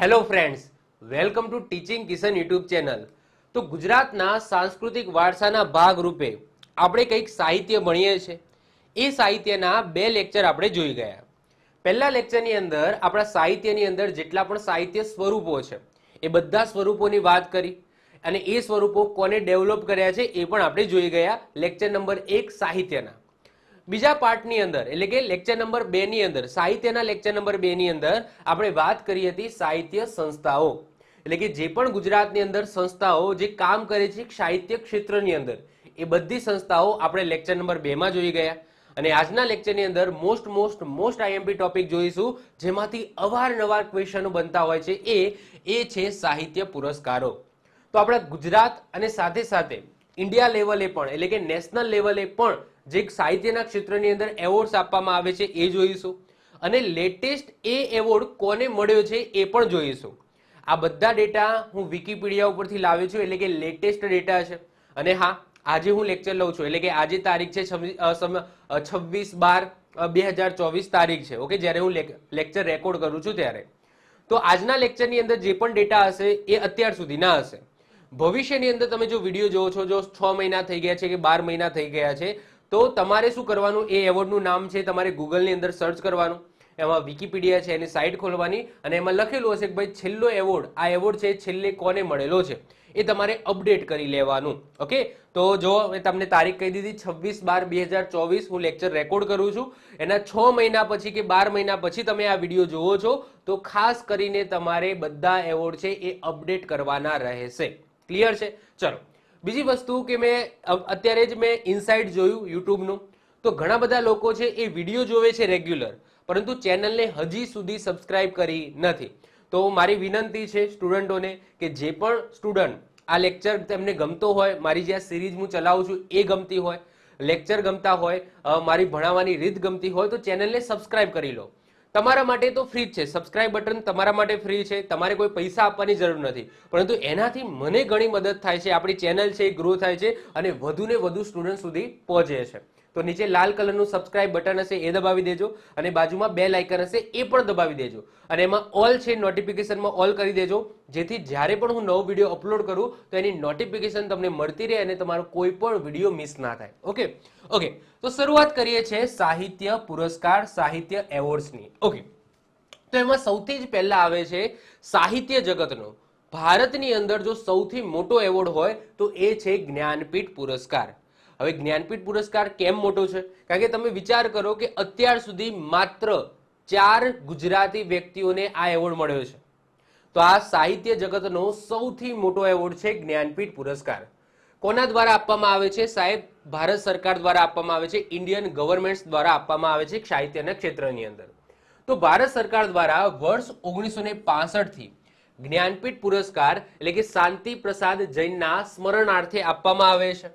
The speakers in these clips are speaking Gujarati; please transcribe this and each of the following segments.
Hello friends, welcome to teaching Kishan YouTube channel. તો ગુજરાતના સાંસ્કૃતિક વારસાના ભાગ રૂપે આપણે કંઈક સાહિત્ય ભણીએ છીએ. એ સાહિત્યના બે લેક્ચર આપણે જોઈ ગયા. પહેલા લેક્ચરની અંદર આપણા સાહિત્યની અંદર જેટલા પણ સાહિત્ય સ્વરૂપો છે એ બધા સ્વરૂપોની વાત કરી અને એ સ્વરૂપો કોને ડેવલપ કર્યા છે એ પણ આપણે જોઈ ગયા લેક્ચર નંબર 1 સાહિત્યના. બીજા પાર્ટની અંદર એટલે કે લેક્ચર નંબર 2 ની અંદર સાહિત્યના લેક્ચર નંબર 2 ની અંદર આપણે વાત કરી હતી સાહિત્ય સંસ્થાઓ એટલે કે જે પણ ગુજરાતની અંદર સંસ્થાઓ જે કામ કરે છે સાહિત્ય ક્ષેત્રની અંદર એ બધી સંસ્થાઓ આપણે લેક્ચર નંબર 2 માં જોઈ ગયા. અને આજના લેક્ચરની અંદર મોસ્ટ આઈએમપી ટોપિક જોઈશું જેમાંથી અવારનવાર ક્વેશ્ચનો બનતા હોય છે એ છે સાહિત્ય પુરસ્કારો. તો આપણા ગુજરાત અને સાથે સાથે ઇન્ડિયા લેવલે પણ એટલે કે નેશનલ લેવલે પણ જે સાહિત્યના ક્ષેત્રની અંદર એવોર્ડ્સ આપવામાં આવે છે એ જોઈશું અને લેટેસ્ટ એ એવોર્ડ કોને મળ્યો છે એ પણ જોઈશું. આ બધા ડેટા હું વિકીપીડિયા ઉપરથી લાવ્યો છું એટલે કે લેટેસ્ટ ડેટા છે. અને હા, આજે હું લેક્ચર લઉં છું એટલે કે આજે તારીખ છે 26/12/2024 તારીખ છે. ઓકે, જ્યારે હું લેક્ચર રેકોર્ડ કરું છું ત્યારે. તો આજના લેક્ચરની અંદર જે પણ ડેટા હશે એ અત્યાર સુધીના હશે. ભવિષ્યની અંદર તમે જો વિડીયો જોવો છો, જો 6 મહિના થઈ ગયા છે કે 12 મહિના થઈ ગયા છે, તો તમારે શું કરવાનું, એ એવોર્ડનું નામ છે તમારે ગૂગલની અંદર સર્ચ કરવાનું, એમાં વિકીપીડિયા છે એની સાઇટ ખોલવાની અને એમાં લખેલું હશે કે ભાઈ છેલ્લો એવોર્ડ, આ એવોર્ડ છે છેલ્લે કોને મળેલો છે એ તમારે અપડેટ કરી લેવાનું. ઓકે, તો જો મેં તમને તારીખ કહી દીધી 26/12/2024 હું લેક્ચર રેકોર્ડ કરું છું. એના 6 મહિના પછી કે 12 મહિના પછી તમે આ વિડીયો જોવો છો તો ખાસ કરીને તમારે બધા એવોર્ડ છે એ અપડેટ કરવાના રહેશે. ક્લિયર છે? ચલો, બીજી વસ્તુ કે મેં અત્યારે જ મેં ઇનસાઇટ જોયું યુટ્યુબનું, તો ઘણા બધા લોકો છે એ વિડીયો જોવે છે રેગ્યુલર, પરંતુ ચેનલને હજી સુધી સબસ્ક્રાઇબ કરી નથી. તો મારી વિનંતી છે સ્ટુડન્ટોને કે જે પણ સ્ટુડન્ટ આ લેક્ચર તેમને ગમતો હોય, મારી જે આ સિરીઝ હું ચલાવું છું એ ગમતી હોય, લેક્ચર ગમતા હોય, મારી ભણાવવાની રીત ગમતી હોય તો ચેનલને સબસ્ક્રાઇબ કરી લો. તમારા માટે તો ફ્રી જ છે, સબસ્ક્રાઇબ બટન તમારા માટે ફ્રી છે, તમારે કોઈ પૈસા આપવાની જરૂર નથી, પરંતુ એનાથી મને ઘણી મદદ થાય છે, આપણી ચેનલ છે એ ગ્રો થાય છે અને વધુને વધુ સ્ટુડન્ટ સુધી પહોંચે છે. તો નીચે લાલ કલરનું સબસ્ક્રાઇબ બટન હશે એ દબાવી દેજો અને બાજુમાં બેલ આઇકન હશે એ પણ દબાવી દેજો અને એમાં ઓલ છે નોટિફિકેશનમાં ઓલ કરી દેજો, જેથી જ્યારે પણ હું નવો વિડીયો અપલોડ કરું તો એની નોટિફિકેશન તમને મળતી રહે અને તમારો કોઈ પણ વિડીયો મિસ ના થાય. ઓકે, તો શરૂઆત કરીએ છીએ સાહિત્ય પુરસ્કાર, સાહિત્ય એવોર્ડ્સની. ઓકે, તો એમાં સૌથી જ પહેલા આવે છે સાહિત્ય જગતનો ભારતની અંદર જો સૌથી મોટો એવોર્ડ હોય તો એ છે જ્ઞાનપીઠ પુરસ્કાર. હવે જ્ઞાનપીઠ પુરસ્કાર કેમ મોટો છે? કારણ કે તમે વિચાર કરો કે અત્યાર સુધી માત્ર 4 ગુજરાતી વ્યક્તિઓને આ એવોર્ડ મળ્યો છે. તો આ સાહિત્ય જગતનો સૌથી મોટો એવોર્ડ છે જ્ઞાનપીઠ પુરસ્કાર. કોના દ્વારા આપવામાં આવે છે સાહેબ? ભારત સરકાર દ્વારા આપવામાં આવે છે, ઇન્ડિયન ગવર્નમેન્ટ દ્વારા આપવામાં આવે છે સાહિત્યના ક્ષેત્રની અંદર. તો ભારત સરકાર દ્વારા વર્ષ 1965 થી જ્ઞાનપીઠ પુરસ્કાર એટલે કે શાંતિ પ્રસાદ જૈનના સ્મરણાર્થે આપવામાં આવે છે.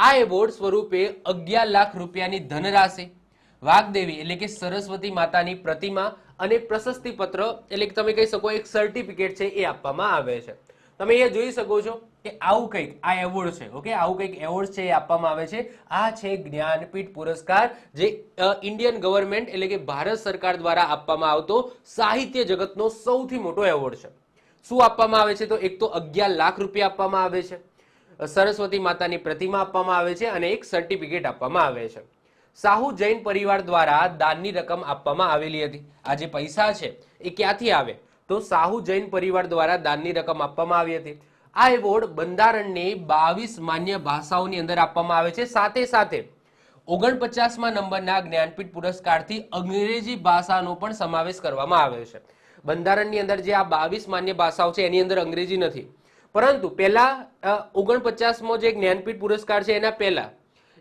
આ એવોર્ડ સ્વરૂપે 11 લાખ રૂપિયાની ધનરાશિ, વાગ્દેવી એટલે કે સરસ્વતી માતાની પ્રતિમા અને પ્રશસ્તિ પત્ર એટલે કે તમે કહી શકો એક સર્ટિફિકેટ છે એ આપવામાં આવે છે. તમે અહીંયા જોઈ શકો છો કે આવું કંઈક આ એવોર્ડ છે. ઓકે, આવું કંઈક એવોર્ડ છે એ આપવામાં આવે છે. આ છે જ્ઞાનપીઠ પુરસ્કાર, જે ઇન્ડિયન ગવર્નમેન્ટ એટલે કે ભારત સરકાર દ્વારા આપવામાં આવતો સાહિત્ય જગતનો સૌથી મોટો એવોર્ડ છે. શું આપવામાં આવે છે? તો એક તો 11 લાખ રૂપિયા આપવામાં આવે છે, સરસ્વતી માતાની પ્રતિમા આપવામાં આવે છે અને એક સર્ટિફિકેટ આપવામાં આવે છે. સાહુ જૈન પરિવાર દ્વારા દાનની રકમ આપવામાં આવેલી હતી. આ જે પૈસા છે એ ક્યાંથી આવે? તો સાહુ જૈન પરિવાર દ્વારા દાનની રકમ આપવામાં આવી હતી. આ એવોર્ડ બંધારણની 22 માન્ય ભાષાઓની અંદર આપવામાં આવે છે. સાથે સાથે 49મા નંબરના જ્ઞાનપીઠ પુરસ્કારથી અંગ્રેજી ભાષાનો પણ સમાવેશ કરવામાં આવ્યો છે. બંધારણની અંદર જે આ 22 માન્ય ભાષાઓ છે એની અંદર અંગ્રેજી નથી, પરંતુ પહેલા 49મો જે જ્ઞાનપીઠ પુરસ્કાર છે એના પહેલા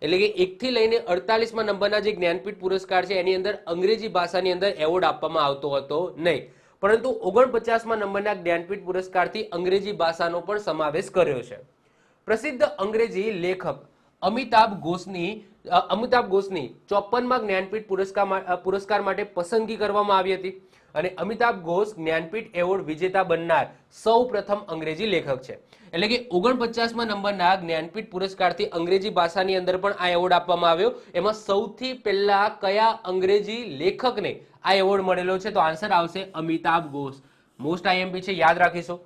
એટલે કે 1 થી લઈને 48મા નંબરના જે જ્ઞાનપીઠ પુરસ્કાર છે એની અંદર અંગ્રેજી ભાષાની અંદર એવોર્ડ આપવામાં આવતો હતો નહીં, પરંતુ 49મા નંબરના જ્ઞાનપીઠ પુરસ્કારથી અંગ્રેજી ભાષાનો પણ સમાવેશ કર્યો છે. પ્રસિદ્ધ અંગ્રેજી લેખક અમિતાભ ઘોષની 54મા જ્ઞાનપીઠ પુરસ્કાર માટે પસંદગી કરવામાં આવી હતી અને અમિતાભ ઘોષ જ્ઞાનપીઠ એવોર્ડ વિજેતા બનનાર સૌ પ્રથમ અંગ્રેજી લેખક છે. એટલે કે 49મા નંબરના જ્ઞાનપીઠ પુરસ્કારથી અંગ્રેજી ભાષાની અંદર પણ આ એવોર્ડ આપવામાં આવ્યો. એમાં સૌથી પહેલા કયા અંગ્રેજી લેખકને આ એવોર્ડ મળેલો છે? તો આન્સર આવશે અમિતાભ ઘોષ. મોસ્ટ આઈએમપી છે, યાદ રાખીશું.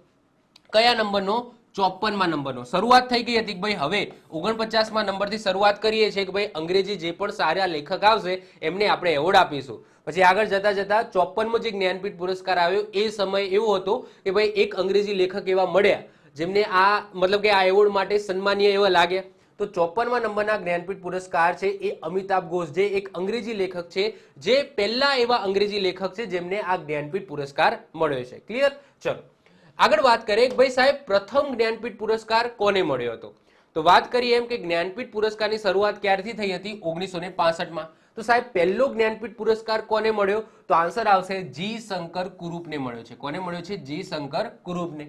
કયા નંબરનો? 54માં નંબરનો. શરૂઆત થઈ ગઈ હતી કે ભાઈ હવે 49માં નંબરથી શરૂઆત કરીએ છીએ કે ભાઈ અંગ્રેજી જે પણ સારા લેખક આવશે એમને આપણે એવોર્ડ આપીશું. પછી આગળ જતા જતા 54મો જે જ્ઞાનપીઠ પુરસ્કાર આવ્યો એ સમય એવો હતો કે ભાઈ એક અંગ્રેજી લેખક એવા મળ્યા જેમને આ મતલબ કે આ એવોર્ડ માટે સન્માનીય એવા લાગ્યા. તો 54મા નંબરના જ્ઞાનપીઠ પુરસ્કાર છે એ અમિતાભ ઘોષ, જે એક અંગ્રેજી લેખક છે, જે પહેલા એવા અંગ્રેજી લેખક છે જેમને આ જ્ઞાનપીઠ પુરસ્કાર મળ્યો છે. ક્લિયર? ચલો આગળ વાત કરીએ કે ભાઈ સાહેબ પ્રથમ જ્ઞાનપીઠ પુરસ્કાર કોને મળ્યો હતો? તો વાત કરીએ એમ કે જ્ઞાનપીઠ પુરસ્કારની શરૂઆત ક્યારથી થઈ હતી? 1965માં. તો સાહેબ પહેલો જ્ઞાનપીઠ પુરસ્કાર કોને મળ્યો? તો આન્સર આવશે જી શંકર કુરુપને મળ્યો છે. કોને મળ્યો છે? જી શંકર કુરુપને.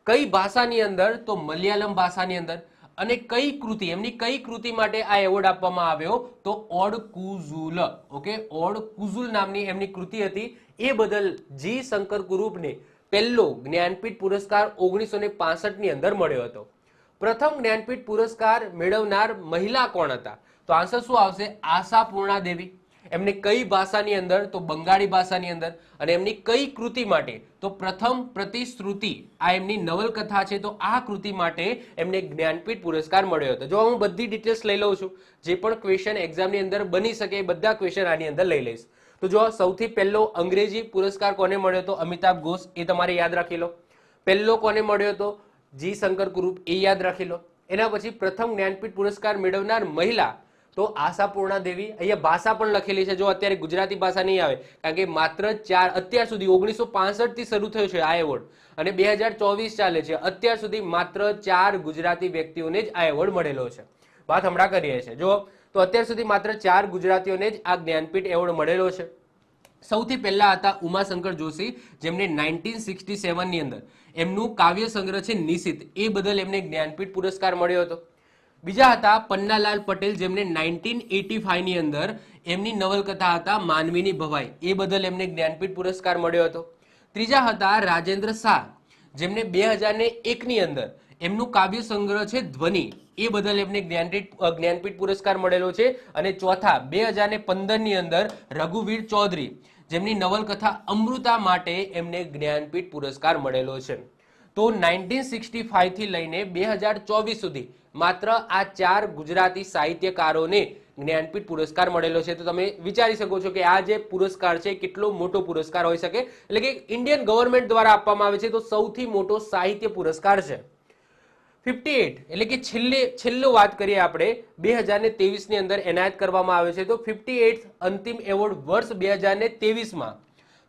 કઈ ભાષાની અંદર? તો મલયાલમ ભાષાની અંદર. અને કઈ કૃતિ, એમની કઈ કૃતિ માટે આ એવોર્ડ આપવામાં આવ્યો? તો ઓડ કુઝુલ. ઓકે, ઓડ કુઝુલ નામની એમની કૃતિ હતી, એ બદલ જી શંકર કુરુપને પહેલો જ્ઞાનપીઠ પુરસ્કાર 1965 ની અંદર મળ્યો હતો. પ્રથમ જ્ઞાનપીઠ પુરસ્કાર મેળવનાર મહિલા કોણ હતા? તો આન્સર શું આવશે? આશાપૂર્ણા દેવી. એમને કઈ ભાષાની અંદર? તો બંગાળી ભાષાની અંદર. અને એમની કઈ કૃતિ માટે? તો પ્રથમ પ્રતિશ્રુતિ, આ એમની નવલકથા છે, તો આ કૃતિ માટે એમને જ્ઞાનપીઠ પુરસ્કાર મળ્યો હતો. જો હું બધી ડિટેલ્સ લઈ લઉં છું, જે પણ ક્વેશ્ચન એક્ઝામની અંદર બની શકે એ બધા ક્વેશ્ચન આની અંદર લઈ લઈશ. તો જો સૌથી પહેલો અંગ્રેજી પુરસ્કાર કોને મળ્યો હતો? અમિતાભ ઘોષ, એ તમારે યાદ રાખી લો. પહેલો કોને મળ્યો હતો? જી શંકર કુરુપ, એ યાદ રાખી લો. એના પછી પ્રથમ જ્ઞાનપીઠ પુરસ્કાર મેળવનાર મહિલા તો આશાપૂર્ણા દેવી. અહીંયા ભાષા પણ લખેલી છે, જો અત્યારે ગુજરાતી ભાષા નહીં આવે કારણ કે માત્ર 4 અત્યાર સુધી 1965 થી શરૂ થયો છે આ એવોર્ડ અને 2024 ચાલે છે. અત્યાર સુધી માત્ર 4 ગુજરાતી વ્યક્તિઓને જ આ એવોર્ડ મળેલો છે. વાત હમણાં કરીએ છીએ. જો તો અત્યાર સુધી માત્ર 4 ગુજરાતીઓને જ આ જ્ઞાનપીઠ એવોર્ડ મળેલો છે. સૌથી પહેલા હતા ઉમાશંકર જોશી, જેમને 1967 ની અંદર એમનું કાવ્ય સંગ્રહ છે નિશિત, એ બદલ એમને જ્ઞાનપીઠ પુરસ્કાર મળ્યો હતો. બીજા હતા પન્નાલાલ પટેલ, જેમને 1985 ની અંદર એમની નવલકથા હતા માનવીની ભવાઈ, એ બદલ એમને જ્ઞાનપીઠ પુરસ્કાર મળ્યો હતો. ત્રીજા હતા રાજેન્દ્ર શાહ, જેમને 2001 ની અંદર એમનું કાવ્ય સંગ્રહ છે ધ્વનિ, એ બદલ એમને જ્ઞાનપીઠ પુરસ્કાર મળેલો છે. અને ચોથા 2015 ની અંદર રઘુવીર ચૌધરી, જેમની નવલકથા અમૃતા માટે એમને જ્ઞાનપીઠ પુરસ્કાર મળેલો છે. તો 1965 થી લઈને 2024 સુધી માત્ર આ 4 ગુજરાતી સાહિત્યકારોને જ્ઞાનપીઠ પુરસ્કાર મળેલો છે. તો તમે વિચારી શકો છો કે આ જે પુરસ્કાર છે કેટલો મોટો પુરસ્કાર હોઈ શકે, એટલે કે ઇન્ડિયન ગવર્મેન્ટ દ્વારા આપવામાં આવે છે તો સૌથી મોટો સાહિત્ય પુરસ્કાર છે. 58 એટલે કે છેલ્લો વાત કરીએ આપણે 2023 ની અંદર એનાયત કરવામાં આવે છે. તો 58th અંતિમ એવોર્ડ વર્ષ 2023માં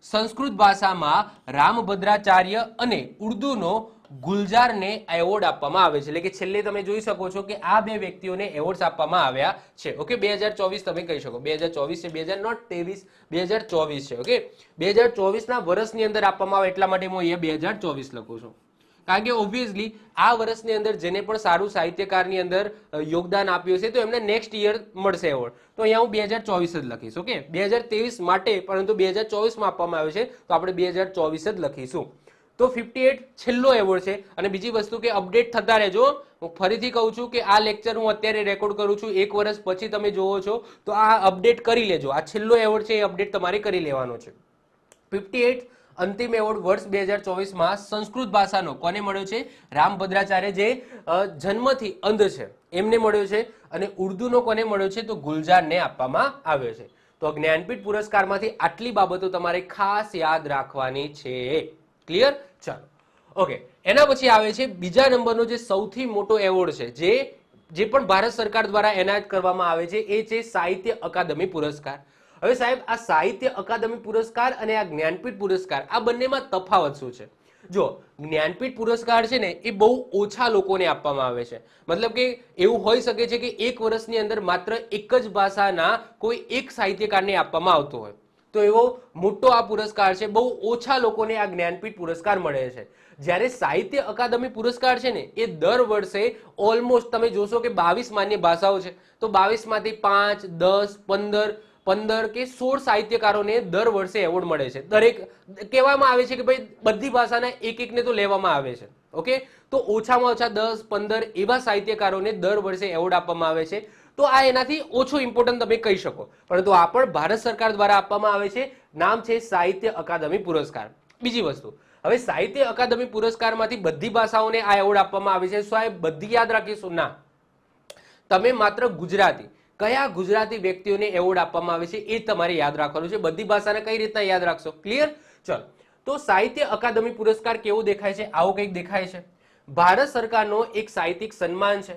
સંસ્કૃત ભાષામાં રામભદ્રાચાર્ય અને ઉર્દુનો ગુલજારને એવોર્ડ આપવામાં આવે છે. એટલે કે છેલ્લે તમે જોઈ શકો છો કે આ બે વ્યક્તિઓને એવોર્ડ્સ આપવામાં આવ્યા છે. ઓકે, 2024 તમે કહી શકો 2024 છે, 2023 2024 છે. ઓકે, 2024 ના વર્ષની અંદર આપવામાં આવે એટલા માટે હું અહીંયા 2024 લખું છું, કારણ કે ઓબ્વિયસલી આ વર્ષની અંદર જેને પણ સારું સાહિત્યકારની અંદર યોગદાન આપ્યું છે તો એમને નેક્સ્ટ યર મળશે એવોર્ડ. તો અહીંયા હું 2024 જ લખીશ. ઓકે, 2023 માટે પરંતુ 2024માં આપવામાં આવ્યો છે તો આપણે 2024 જ લખીશું. તો 58 છેલ્લો એવોર્ડ છે. અને બીજી વસ્તુ કે અપડેટ થતા રહેજો. હું ફરીથી કહું છું કે આ લેક્ચર હું અત્યારે રેકોર્ડ કરું છું, 1 વર્ષ પછી તમે જોવો છો તો આ અપડેટ કરી લેજો. આ છેલ્લો એવોર્ડ છે એ અપડેટ તમારે કરી લેવાનો છે. 58 અંતિમ એવોર્ડ વર્ષ 2024માં સંસ્કૃત ભાષાનો કોને મળ્યો છે? રામભદ્રાચાર્ય, જે જન્મથી અંધ છે એમને મળ્યો છે. અને ઉર્દુનો કોને મળ્યો છે? તો ગુલજારને આપવામાં આવ્યો છે. તો જ્ઞાનપીઠ પુરસ્કારમાંથી આટલી બાબતો તમારે ખાસ યાદ રાખવાની છે. ક્લિયર? ચાલો, ઓકે. એના પછી આવે છે બીજા નંબરનો જે સૌથી મોટો એવોર્ડ છે, જે પણ ભારત સરકાર દ્વારા એનાયત કરવામાં આવે છે, એ છે સાહિત્ય અકાદમી પુરસ્કાર. હવે સાહેબ આ સાહિત્ય અકાદમી પુરસ્કાર અને આ જ્ઞાનપીઠ પુરસ્કાર આ બંનેમાં તફાવત શું છે? જો જ્ઞાનપીઠ પુરસ્કાર છે ને એ બહુ ઓછા લોકોને આપવામાં આવે છે. મતલબ કે એવું હોઈ શકે છે કે એક વર્ષની અંદર માત્ર એક જ ભાષાના કોઈ એક સાહિત્યકારને આપવામાં આવતો હોય, તો એવો મોટો આ પુરસ્કાર છે. બહુ ઓછા લોકોને આ જ્ઞાનપીઠ પુરસ્કાર મળે છે. જ્યારે સાહિત્ય અકાદમી પુરસ્કાર છે ને એ દર વર્ષે ઓલમોસ્ટ તમે જોશો કે 22 માન્ય ભાષાઓ છે તો 22 માંથી 5, 10, 15 કે 16 સાહિત્યકારોને દર વર્ષે એવોર્ડ મળે છે. દરેક કહેવામાં આવે છે કે ભાઈ બધી ભાષાના એક એકને તો લેવામાં આવે છે. ઓકે, તો ઓછામાં ઓછા 10-15 એવા સાહિત્યકારોને દર વર્ષે એવોર્ડ આપવામાં આવે છે. તો આ એનાથી ઓછો ઇમ્પોર્ટન્ટ તમે કહી શકો, પરંતુ આ પણ ભારત સરકાર દ્વારા આપવામાં આવે છે. નામ છે સાહિત્ય અકાદમી પુરસ્કાર. બીજી વસ્તુ, હવે સાહિત્ય અકાદમી પુરસ્કારમાંથી બધી ભાષાઓને આ એવોર્ડ આપવામાં આવે છે. સાહેબ બધી યાદ રાખીશું ના, તમે માત્ર ગુજરાતી, કયા ગુજરાતી વ્યક્તિઓને એવોર્ડ આપવામાં આવે છે એ તમારે યાદ રાખવાનું છે. બધી ભાષાને કઈ રીતના યાદ રાખશો? ક્લિયર? ચલો, તો સાહિત્ય અકાદમી પુરસ્કાર કેવું દેખાય છે? આવું કંઈક દેખાય છે. ભારત સરકારનો એક સાહિત્યિક સન્માન છે.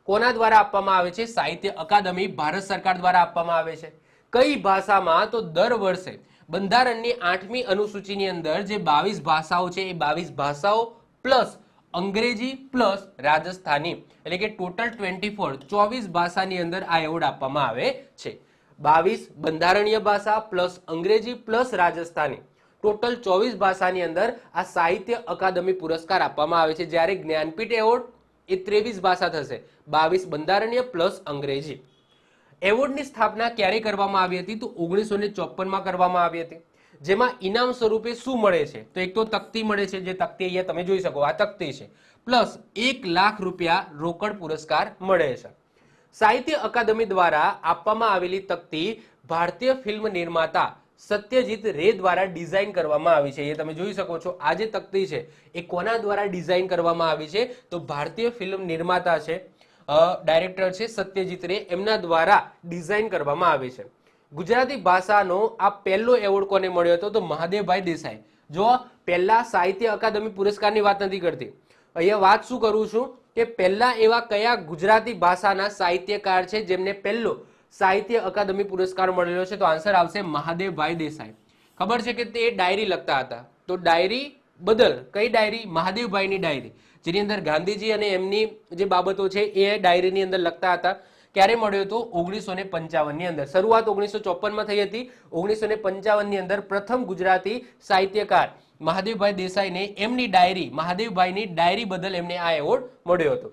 કોના દ્વારા આપવામાં આવે છે? સાહિત્ય અકાદમી ભારત સરકાર દ્વારા આપવામાં આવે છે. કઈ ભાષામાં? તો દર વર્ષે બંધારણની 8મી અનુસૂચિની અંદર જે 22 ભાષાઓ છે એ 22 ભાષાઓ પ્લસ અંગ્રેજી પ્લસ રાજસ્થાની એટલે કે ટોટલ 24 ભાષાની અંદર આ એવોર્ડ આપવામાં આવે છે. 22 બંધારણીય ભાષા પ્લસ અંગ્રેજી પ્લસ રાજસ્થાની ટોટલ 24 ભાષાની અંદર આ સાહિત્ય અકાદમી પુરસ્કાર આપવામાં આવે છે. જ્યારે જ્ઞાનપીઠ એવોર્ડ એ 23 ભાષા થશે, 22 બંધારણીય પ્લસ અંગ્રેજી. એવોર્ડની સ્થાપના ક્યારે કરવામાં આવી હતી? તો 1954માં કરવામાં આવી હતી. જેમાં ઇનામ સ્વરૂપે શું મળે છે? તો એક તો તકતી મળે છે, જે તકતી અહીંયા તમે જોઈ શકો, આ તકતી છે, પ્લસ 1 લાખ રૂપિયા રોકડ પુરસ્કાર મળે છે. સાહિત્ય અકાદમી દ્વારા આપવામાં આવેલી તકતી ભારતીય ફિલ્મ નિર્માતા સત્યજીત રે દ્વારા ડિઝાઇન કરવામાં આવી છે. એ તમે જોઈ શકો છો, આ જે તકતી છે એ કોના દ્વારા ડિઝાઇન કરવામાં આવી છે? તો ભારતીય ફિલ્મ નિર્માતા છે, ડાયરેક્ટર છે સત્યજીત રે, એમના દ્વારા ડિઝાઇન કરવામાં આવી છે. ગુજરાતી ભાષાનો આ પહેલો એવોર્ડ કોને મળ્યો હતો? તો મહાદેવભાઈ દેસાઈ. જો પહેલા સાહિત્ય અકાદમી પુરસ્કારની વાત નથી કરતી, અહીંયા વાત શું કરું છું કે પહેલા એવા કયા ગુજરાતી ભાષાના સાહિત્યકાર છે જેમને પહેલો સાહિત્ય અકાદમી પુરસ્કાર મળેલો છે? તો આન્સર આવશે મહાદેવભાઈ દેસાઈ. ખબર છે કે તે ડાયરી લખતા હતા, તો ડાયરી બદલ કઈ ડાયરી? મહાદેવભાઈની ડાયરી, જેની અંદર ગાંધીજી અને એમની જે બાબતો છે એ ડાયરીની અંદર લખતા હતા. ક્યારે મળ્યો હતો? 1955 ની અંદર. શરૂઆત 1954માં થઈ હતી. 1955 ની અંદર પ્રથમ ગુજરાતી સાહિત્યકાર મહાદેવભાઈ દેસાઈને એમની ડાયરી, મહાદેવભાઈની ડાયરી બદલ એમને આ એવોર્ડ મળ્યો હતો.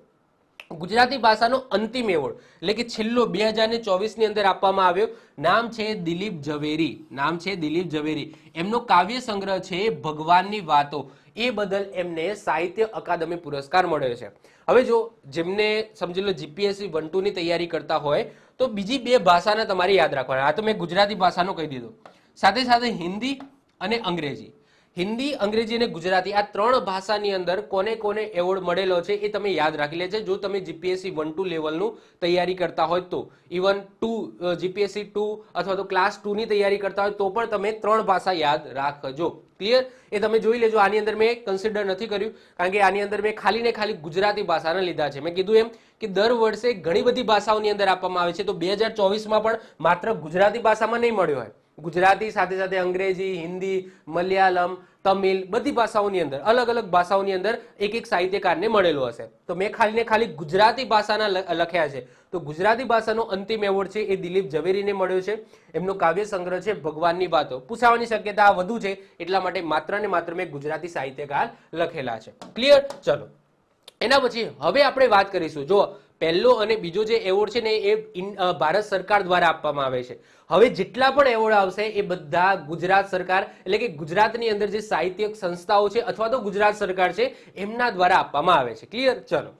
ગુજરાતી ભાષાનો અંતિમ એવોર્ડ એટલે કે છેલ્લો 2024 ની અંદર આપવામાં આવ્યો. નામ છે દિલીપ ઝવેરી. નામ છે દિલીપ ઝવેરી. એમનો કાવ્ય સંગ્રહ છે ભગવાનની વાતો. એ બદલ એમને સાહિત્ય અકાદમી પુરસ્કાર મળ્યો છે. હવે જો જેમને સમજી લો જીપીએસસી 1-2 ની તૈયારી કરતા હોય તો બીજી 2 ભાષાને તમારે યાદ રાખવાના. આ તો મેં ગુજરાતી ભાષાનો કહી દીધો, સાથે સાથે હિન્દી અને અંગ્રેજી. હિન્દી, અંગ્રેજી અને ગુજરાતી આ 3 ભાષાની અંદર કોને કોને એવોર્ડ મળેલો છે એ તમે યાદ રાખી લેજો. જો તમે જીપીએસસી 1-2 લેવલનું તૈયારી કરતા હોય તો, ઇવન 2 જીપીએસસી 2 અથવા તો ક્લાસ 2 ની તૈયારી કરતા હોય તો પણ તમે 3 ભાષા યાદ રાખજો. ક્લિયર? એ તમે જોઈ લેજો. આની અંદર મેં કન્સિડર નથી કર્યું કારણ કે આની અંદર મેં ખાલી ને ખાલી ગુજરાતી ભાષાને લીધા છે. મેં કીધું એમ કે દર વર્ષે ઘણી બધી ભાષાઓની અંદર આપવામાં આવે છે, તો 2024માં પણ માત્ર ગુજરાતી ભાષામાં નહીં મળ્યો હોય. ગુજરાતી સાથે સાથે અંગ્રેજી, હિન્દી, મલયાલમ, તમિલ બધી ભાષાઓની અંદર, અલગ અલગ ભાષાઓની અંદર એક એક સાહિત્યકારને મળેલો હશે. તો મેં ખાલી ને ખાલી ગુજરાતી ભાષાના લખ્યા છે. તો ગુજરાતી ભાષાનો અંતિમ એવોર્ડ છે એ દિલીપ ઝવેરીને મળ્યો છે. એમનો કાવ્ય સંગ્રહ છે ભગવાનની વાતો. પૂછાવાની શક્યતા વધુ છે એટલા માટે માત્ર ને માત્ર મેં ગુજરાતી સાહિત્યકાર લખેલા છે. ક્લિયર? ચલો, એના પછી હવે આપણે વાત કરીશું. જો પહેલો અને બીજો જે એવોર્ડ છે ને એ ભારત સરકાર દ્વારા આપવામાં આવે છે. હવે જેટલા પણ એવોર્ડ આવશે એ બધા ગુજરાત સરકાર એટલે કે ગુજરાતની અંદર જે સાહિત્યિક સંસ્થાઓ છે અથવા તો ગુજરાત સરકાર છે એમના દ્વારા આપવામાં આવે છે. ક્લિયર? ચલો,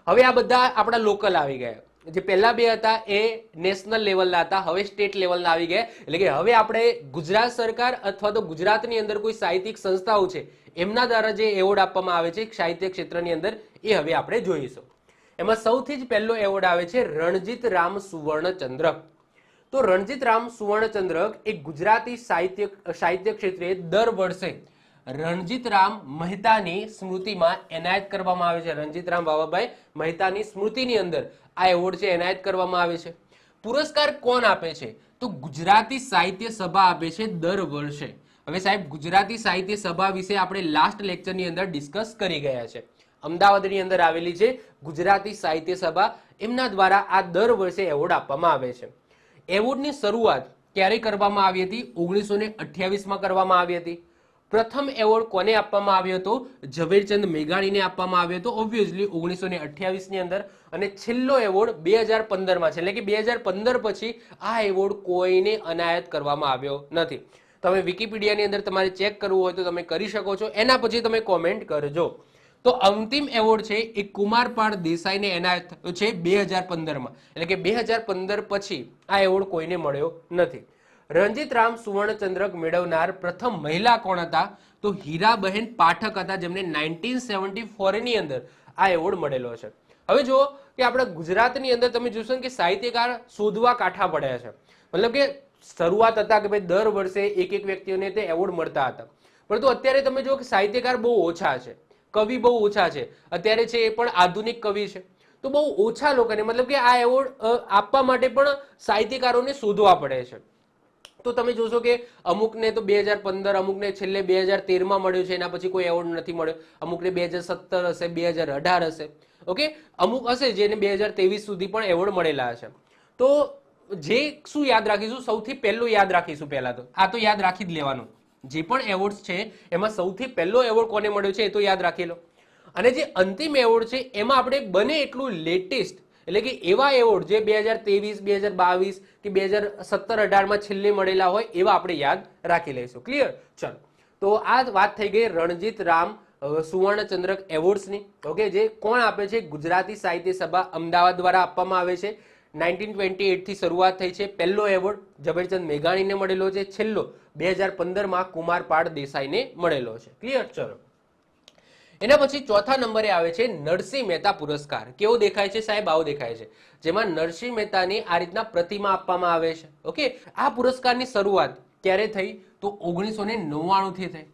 હવે આ બધા આપણા લોકલ આવી ગયા. જે પહેલા 2 હતા એ નેશનલ લેવલના હતા, હવે સ્ટેટ લેવલના આવી ગયા. એટલે કે હવે આપણે ગુજરાત સરકાર અથવા તો ગુજરાતની અંદર કોઈ સાહિત્યિક સંસ્થાઓ છે એમના દ્વારા જે એવોર્ડ આપવામાં આવે છે સાહિત્ય ક્ષેત્રની અંદર એ હવે આપણે જોઈશું. એમાં સૌથી જ પહેલો એવોર્ડ આવે છે રણજીત રામ સુવર્ણ ચંદ્રક. તો રણજીત રામ સુવર્ણ ચંદ્રક એ ગુજરાતી સાહિત્ય ક્ષેત્રે દર વર્ષે રણજીત રામ મહેતાની સ્મૃતિમાં એનાયત કરવામાં આવે છે. રણજીત રામ બાબાભાઈ મહેતાની સ્મૃતિની અંદર આ એવોર્ડ છે એનાયત કરવામાં આવે છે. પુરસ્કાર કોણ આપે છે? તો ગુજરાતી સાહિત્ય સભા આપે છે દર વર્ષે. હવે સાહેબ ગુજરાતી સાહિત્ય સભા વિશે આપણે લાસ્ટ લેક્ચરની અંદર ડિસ્કસ કરી ગયા છે. અમદાવાદની અંદર આવેલી છે ગુજરાતી સાહિત્ય સભા, એમના દ્વારા આ દર વર્ષે એવોર્ડ આપવામાં આવે છે. એવોર્ડની શરૂઆત ક્યારે કરવામાં આવી હતી? 1928માં કરવામાં આવી હતી. પ્રથમ એવોર્ડ કોને આપવામાં આવ્યો હતો? ઝવેરચંદ મેઘાણીને આપવામાં આવ્યો હતો ઓબ્વિયસલી 1928 ની અંદર. અને છેલ્લો એવોર્ડ 2015માં છે, એટલે કે 2015 પછી આ એવોર્ડ કોઈને અનાયત કરવામાં આવ્યો નથી. તમે વિકિપીડિયાની અંદર તમારે ચેક કરવું હોય તો તમે કરી શકો છો, એના પછી તમે કોમેન્ટ કરજો. તો અંતિમ એવોર્ડ છે એ કુમારપાળ દેસાઈને એનાયત થયો છે 2015માં, એટલે કે 2015 પછી આ એવોર્ડ કોઈને મળ્યો નથી. રણજીત રામ સુવર્ણચંદ્રક મેળવનાર પ્રથમ મહિલા કોણ હતા? તો હીરાબહેન પાઠક હતા, જેમને 1974 ની અંદર આ એવોર્ડ મળેલો છે. હવે જુઓ કે આપણા ગુજરાતની અંદર તમે જોશો કે સાહિત્યકાર શોધવા કાઠા પડ્યા છે. મતલબ કે શરૂઆત હતા કે ભાઈ દર વર્ષે એક એક વ્યક્તિઓને તે એવોર્ડ મળતા હતા, પરંતુ અત્યારે તમે જુઓ કે સાહિત્યકાર બહુ ઓછા છે, કવિ બહુ ઓછા છે. અત્યારે છે એ પણ આધુનિક કવિ છે, તો બહુ ઓછા લોકોને મતલબ કે આ એવોર્ડ આપવા માટે પણ સાહિત્યકારોને શોધવા પડે છે. તો તમે જોશો કે અમુકને તો 2015, અમુકને છેલ્લે 2013માં મળ્યો છે, એના પછી કોઈ એવોર્ડ નથી મળ્યો. અમુકને 2017 હશે, 2018 હશે, ઓકે, અમુક હશે જેને 2023 સુધી પણ એવોર્ડ મળેલા હશે. તો જે શું યાદ રાખીશું? સૌથી પહેલું યાદ રાખીશું. પહેલા તો આ તો યાદ રાખી જ લેવાનું, જે પણ એવોર્ડ્સ છે એમાં સૌથી પહેલો એવોર્ડ કોને મળ્યો છે એ તો યાદ રાખી લો. અને જે અંતિમ એવોર્ડ છે એમાં આપણે બને એટલું લેટેસ્ટ, એટલે કે એવા એવોર્ડ જે 2023, 2022 કે 2017-18માં છેલ્લે મળેલા હોય એવા આપણે યાદ રાખી લઈશું. ક્લિયર? ચલો, તો આ વાત થઈ ગઈ રણજીત રામ સુવર્ણચંદ્રક એવોર્ડ્સની. ઓકે, જે કોણ આપે છે? ગુજરાતી સાહિત્ય સભા અમદાવાદ દ્વારા આપવામાં આવે છે. 1928 થી શરૂઆત થઈ છે. પહેલો એવોર્ડ ઝવેરચંદ મેઘાણીને મળેલો છે, છેલ્લો 2015માં કુમારપાળ દેસાઈને મળેલો છે. ક્લિયર? ચલો, એના પછી ચોથા નંબરે આવે છે નરસિંહ મહેતા પુરસ્કાર. કેવો દેખાય છે સાહેબ? આવો દેખાય છે, જેમાં નરસિંહ મહેતાની આ રીતના પ્રતિમા આપવામાં આવે છે. ઓકે, આ પુરસ્કારની શરૂઆત ક્યારે થઈ? તો 1999 થી થઈ.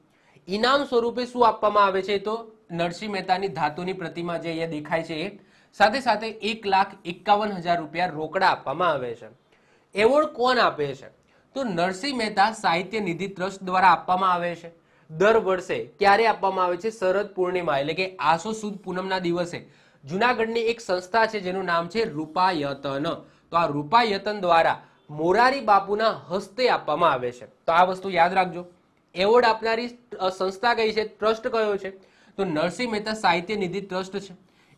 ઇનામ સ્વરૂપે શું આપવામાં આવે છે? તો નરસિંહ મહેતાની ધાતુની પ્રતિમા જે અહીંયા દેખાય છે એ, સાથે સાથે 1,51,000 રૂપિયા રોકડા આપવામાં આવે છે. એવોર્ડ કોણ આપે છે? તો નરસિંહ મહેતા સાહિત્ય નિધિ ટ્રસ્ટ દ્વારા આપવામાં આવે છે. દર વર્ષે ક્યારે આપવામાં આવે છે? શરદ પૂર્ણિમા એટલે કે આસો સુદ પૂનમના દિવસે જુનાગઢની એક સંસ્થા છે જેનું નામ છે રૂપાયતન. તો આ રૂપાયતન દ્વારા મોરારી બાપુના હસ્તે આપવામાં આવે છે. તો આ વસ્તુ યાદ રાખજો. એવોર્ડ આપનારી સંસ્થા કઈ છે? ટ્રસ્ટ કયો છે? તો નરસિંહ મહેતા સાહિત્ય નિધિ ટ્રસ્ટ છે.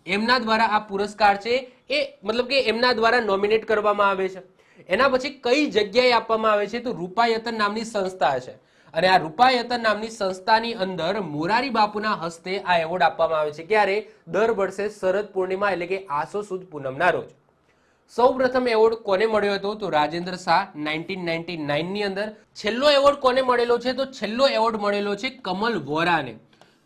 એમના દ્વારા આ પુરસ્કાર છે એ મતલબ કે એમના દ્વારા નોમિનેટ કરવામાં આવે છે. એના પછી કઈ જગ્યાએ આપવામાં આવે છે? તો રૂપાયતન નામની સંસ્થા છે, અને આ રૂપાયતન નામની સંસ્થાની અંદર મોરારી બાપુના હસ્તે આ એવોર્ડ આપવામાં આવે છે. ક્યારે? દર વર્ષે શરદ પૂર્ણિમા એટલે કે આસો સુદ પૂનમના રોજ. સૌ પ્રથમ એવોર્ડ કોને મળ્યો હતો? તો રાજેન્દ્ર શાહ 1999 ની અંદર. છેલ્લો એવોર્ડ કોને મળેલો છે? તો છેલ્લો એવોર્ડ મળેલો છે કમલ વોરાને.